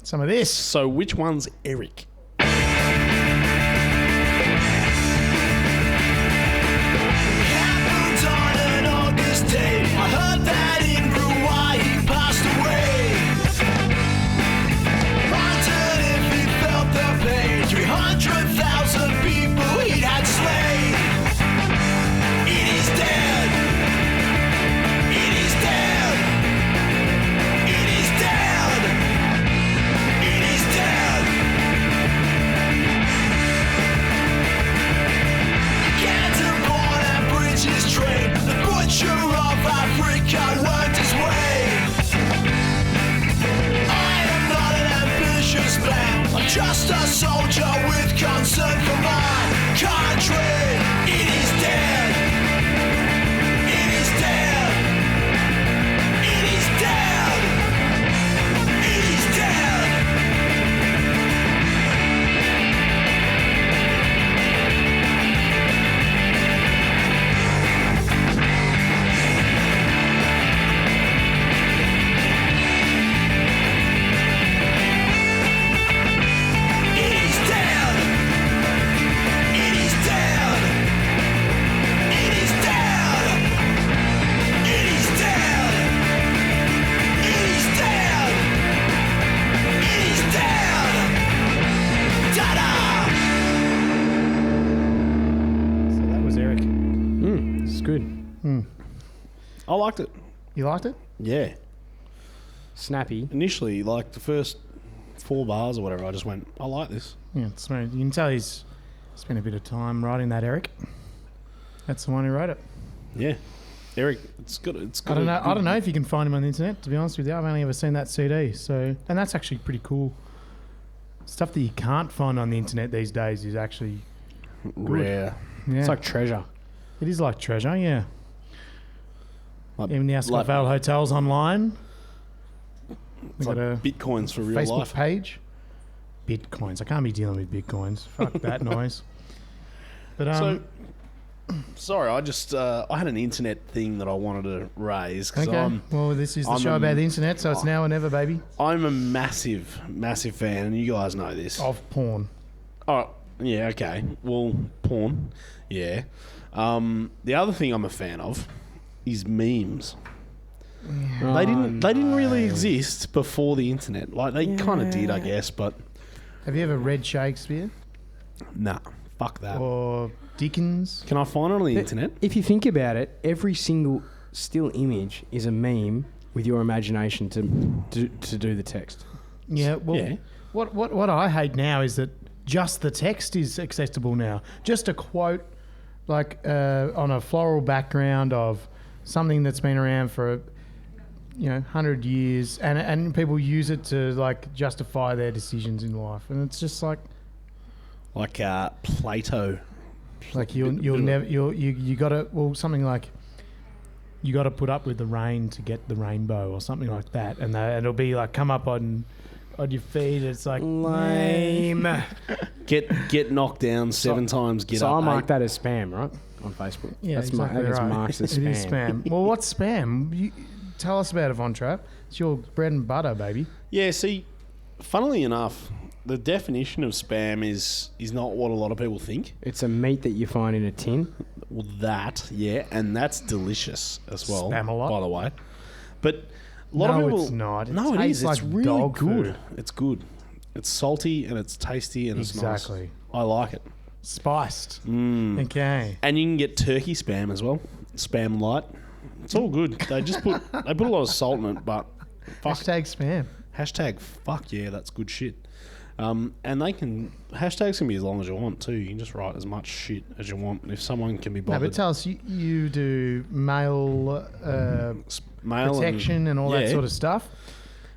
S2: Some of this.
S4: So which one's Eric?
S1: Happened on an August day. I heard that in Hawaii he passed away. Wondered if he felt the pain. 300,000 people he had slain. It is dead. It is dead. It is dead. It is dead.
S4: I liked it.
S2: You liked it?
S4: Yeah.
S3: Snappy.
S4: Initially, like the first 4 bars or whatever, I just went, I like this.
S2: Yeah, it's smooth. You can tell he's spent a bit of time writing that, Eric. That's the one who wrote it.
S4: Yeah. Eric, it's good. It's good.
S2: I don't know if you can find him on the internet, to be honest with you. I've only ever seen that CD. So, and that's actually pretty cool. Stuff that you can't find on the internet these days is actually
S4: Rare.
S2: Yeah.
S3: It's like treasure.
S2: It is like treasure, yeah.
S4: Like,
S2: Even the Ascot Vale Hotels online.
S4: It's like bitcoins for real
S2: Facebook
S4: life.
S2: page. Bitcoins. I can't be dealing with bitcoins. Fuck that noise. But
S4: sorry, I just I had an internet thing that I wanted to raise.
S2: okay. Well, this is the show about the internet, so it's now or never, baby.
S4: I'm a massive fan, and you guys know this.
S2: Of porn.
S4: Oh, yeah, okay. Well, porn, yeah. The other thing I'm a fan of is memes. They didn't really exist before the internet. Like they kind of did, I guess, but
S2: Have you ever read Shakespeare
S4: nah, fuck that.
S2: or Dickens?
S4: Can I find it on the internet?
S3: If you think about it, every single still image is a meme with your imagination to do the text.
S2: Yeah. Well,
S4: Yeah.
S2: what I hate now is that just the text is accessible now. Just a quote, like on a floral background of something that's been around for 100 years, and people use it to like justify their decisions in life, and it's just like
S4: Plato.
S2: like you gotta something like you gotta put up with the rain to get the rainbow or something like that, and it'll be like come up on your feet. It's like lame.
S4: Get knocked down 7 times. Get
S3: So
S4: up.
S3: I'll mark
S4: 8.
S3: that as spam, right? On Facebook.
S2: Yeah,
S3: That's
S2: exactly
S3: that is
S2: right.
S3: marked as spam.
S2: It is spam. Well, what's spam? Tell us about it, Von Trapp. It's your bread and butter, baby.
S4: Yeah. See, funnily enough, the definition of spam is not what a lot of people think.
S3: It's a meat that you find in a tin.
S4: Well, that, yeah, and that's delicious as well.
S2: Spam-a-lot.
S4: by the way. But a lot of people.
S2: it's not. It
S4: No, it
S2: tastes
S4: is. It's
S2: like
S4: really
S2: dog
S4: good.
S2: food.
S4: It's good. It's salty and it's tasty and it's nice.
S2: Exactly.
S4: I like it.
S2: Spiced.
S4: Mm.
S2: Okay.
S4: And you can get turkey spam as well. Spam light. It's all good. They just put a lot of salt in it, but fuck.
S2: Spam.
S4: Hashtag fuck yeah, that's good shit. And hashtags can be as long as you want too. You can just write as much shit as you want. If someone can be
S2: No,
S4: bothered.
S2: but tell us, you do mail
S4: Mail
S2: protection and all that sort of stuff.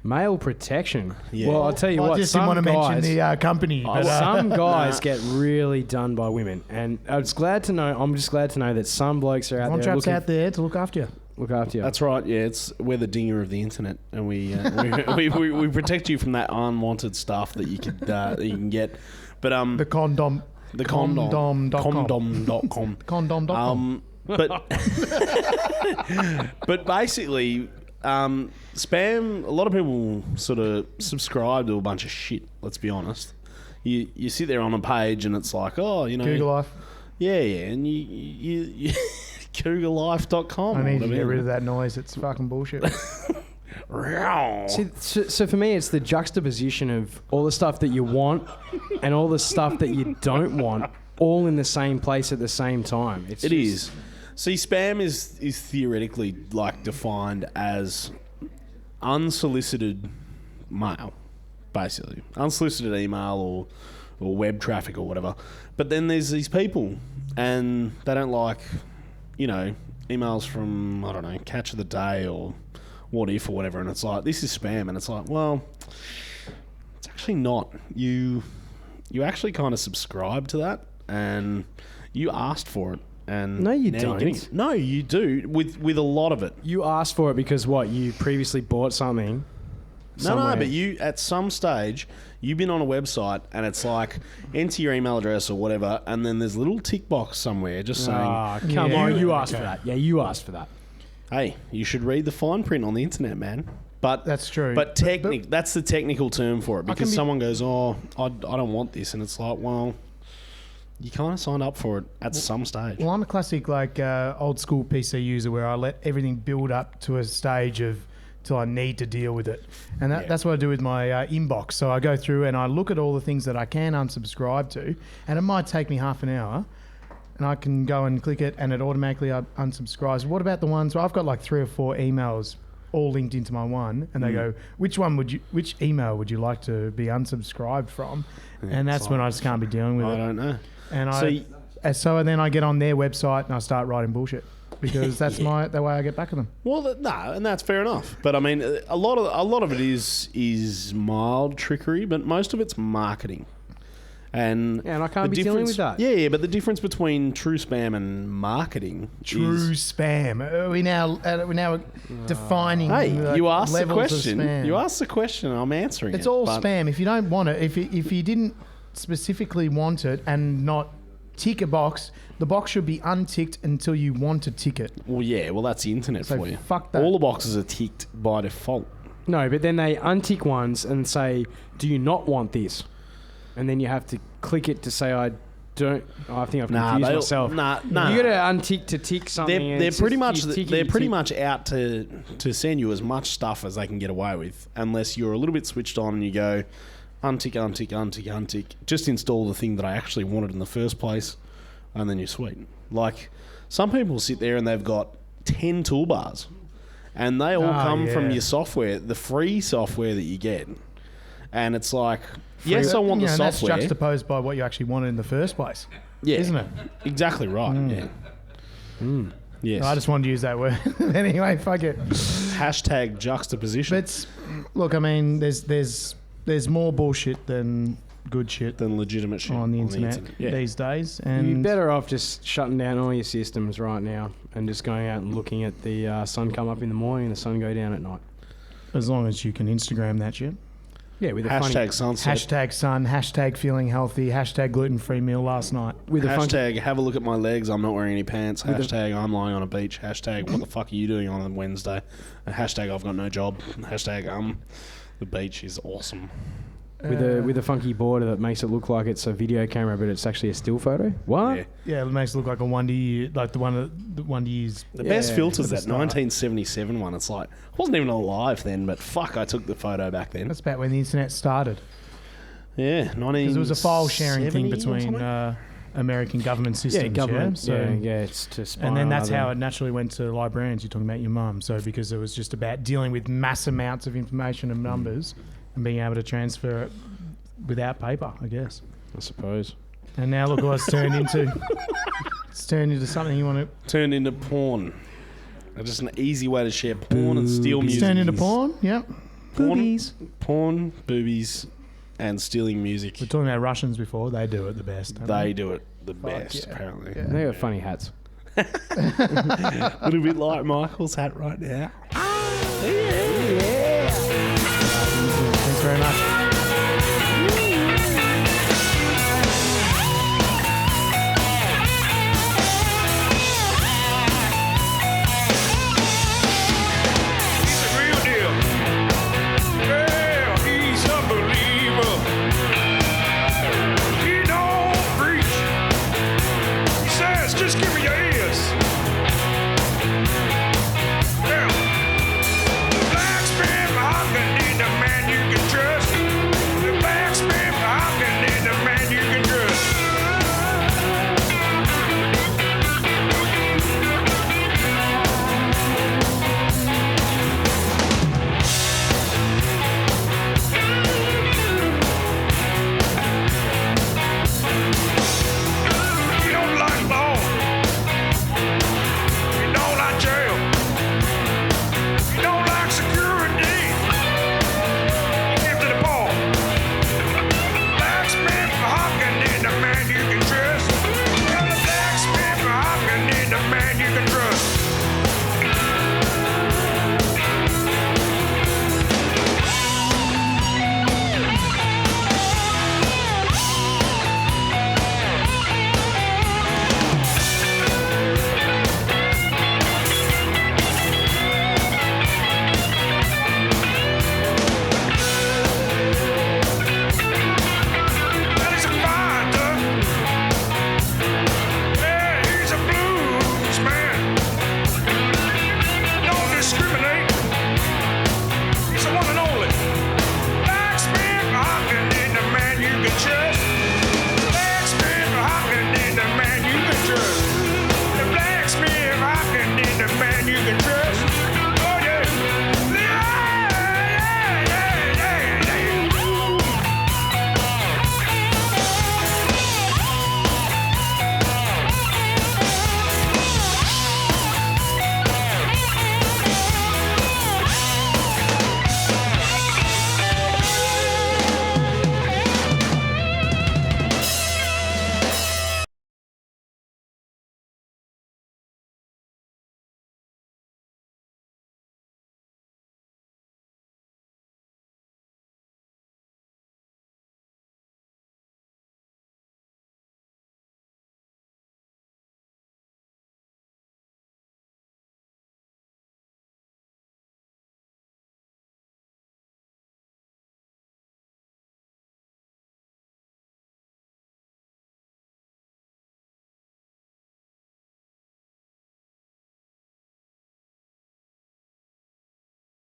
S3: Male protection.
S4: Yeah.
S3: Well, I'll tell you
S2: I
S3: what.
S2: just didn't want to mention the company. But,
S3: Some guys get really done by women, and I'm just glad to know that some blokes are out
S2: Von
S3: there
S2: Trapp's
S3: looking
S2: out there to look after you.
S3: look after you.
S4: That's right. Yeah, we're the dinger of the internet, and we we protect you from that unwanted stuff that you could that you can get. But
S2: The condom.
S4: the condom.com.
S2: Condom.com.
S4: But basically, spam. A lot of people sort of subscribe to a bunch of shit. Let's be honest. You sit there on a page and it's like,
S2: Google Life.
S4: yeah, and you cougarlife.com.
S2: I need to get rid of that noise. It's fucking bullshit.
S3: See, so for me, it's the juxtaposition of all the stuff that you want and all the stuff that you don't want, all in the same place at the same time.
S4: It is. See, spam is theoretically like defined as unsolicited mail, basically unsolicited email or web traffic or whatever. But then there's these people, and they don't like, emails from Catch of the Day or What If or whatever, and it's like this is spam, and it's like, well, it's actually not. You actually kind of subscribe to that, and you asked for it. And
S3: No, you
S4: now you're
S3: don't.
S4: getting it. No, you do with a lot of it.
S3: You asked for it because what? You previously bought something.
S4: No, but you at some stage you've been on a website and it's like enter your email address or whatever, and then there's a little tick box somewhere just saying,
S3: Come
S2: Yeah.
S3: on, you asked for that. Yeah, you asked for that.
S4: "Hey, you should read the fine print on the internet, man." But
S2: That's true.
S4: But that's the technical term for it, because someone goes, "Oh, I don't want this," and it's like, well, you kind of signed up for it at some stage.
S2: Well, I'm a classic old school PC user where I let everything build up to a stage of till I need to deal with it, and that's what I do with my inbox. So I go through and I look at all the things that I can unsubscribe to, and it might take me half an hour, and I can go and click it, and it automatically unsubscribes. What about the ones where I've got like 3 or 4 emails all linked into my one, and they go, which email would you like to be unsubscribed from? And that's when I just can't be dealing with it.
S4: I don't know.
S2: And so then I get on their website and I start writing bullshit because that's the way I get back at them.
S4: Well, no, and that's fair enough. But I mean, a lot of it is mild trickery, but most of it's marketing. And
S3: I can't be dealing with that.
S4: Yeah, but the difference between true spam and marketing
S2: spam. Are we now defining.
S4: Hey, you asked the
S2: levels
S4: question.
S2: Of spam.
S4: You asked the question. I'm answering it.
S2: It's all spam. If you don't want it, if you didn't specifically want it and not tick a box, the box should be unticked until you want to tick it.
S4: Well, yeah. Well, that's the internet
S2: So
S4: for you.
S2: fuck that.
S4: All the boxes are ticked by default.
S3: No, but then they untick ones and say, "Do you not want this?" And then you have to click it to say, "I don't." Oh, I think I've confused myself.
S4: Nah.
S3: You got to untick to tick something.
S4: They're pretty much out to send you as much stuff as they can get away with, unless you're a little bit switched on and you go, untick. Just install the thing that I actually wanted in the first place, and then you're sweet. Like some people sit there and they've got 10 toolbars, and they all come from your software, the free software that you get, and it's like. Yes, I want the software.
S2: That's juxtaposed by what you actually wanted in the first place. Yeah. Isn't it?
S4: Exactly right. Yeah. Yes.
S2: I just wanted to use that word. Anyway, fuck it.
S4: Hashtag juxtaposition.
S2: But look, I mean, there's more bullshit than good shit
S4: than legitimate shit
S2: on the internet these days. And
S3: you're better off just shutting down all your systems right now and just going out and looking at the sun come up in the morning and the sun go down at night.
S2: As long as you can Instagram that shit.
S3: Yeah, with a
S4: hashtag sunset.
S2: Hashtag sun. Hashtag feeling healthy. Hashtag gluten-free meal last night.
S4: With a hashtag have a look at my legs. I'm not wearing any pants. Hashtag I'm lying on a beach. Hashtag what the fuck are you doing on a Wednesday? And hashtag I've got no job. Hashtag the beach is awesome.
S3: With a funky border that makes it look like it's a video camera, but it's actually a still photo. What?
S2: Yeah, it makes it look like a 1D, like the one to use.
S4: The best filter is that 1977 one. It's like I wasn't even alive then, but fuck, I took the photo back then.
S2: That's about when the internet started.
S4: Yeah, 19.
S2: Because it was a file sharing thing between American government systems.
S3: Yeah, government.
S2: Yeah,
S3: it's to spy.
S2: And then that's how it naturally went to librarians. You're talking about your mum. So because it was just about dealing with mass amounts of information and numbers. And being able to transfer it without paper, I guess.
S3: I suppose.
S2: And now look what it's turned into. It's turned into something you want to...
S4: Turned into porn. Just an easy way to share porn and steal music.
S2: It's turned into porn, yep. Boobies.
S4: Porn, boobies, and stealing music.
S2: We're talking about Russians before. They do it the best.
S4: They do it the best, apparently.
S3: Yeah. They got funny hats.
S4: A little bit like Michael's hat right now.
S2: Thanks very much.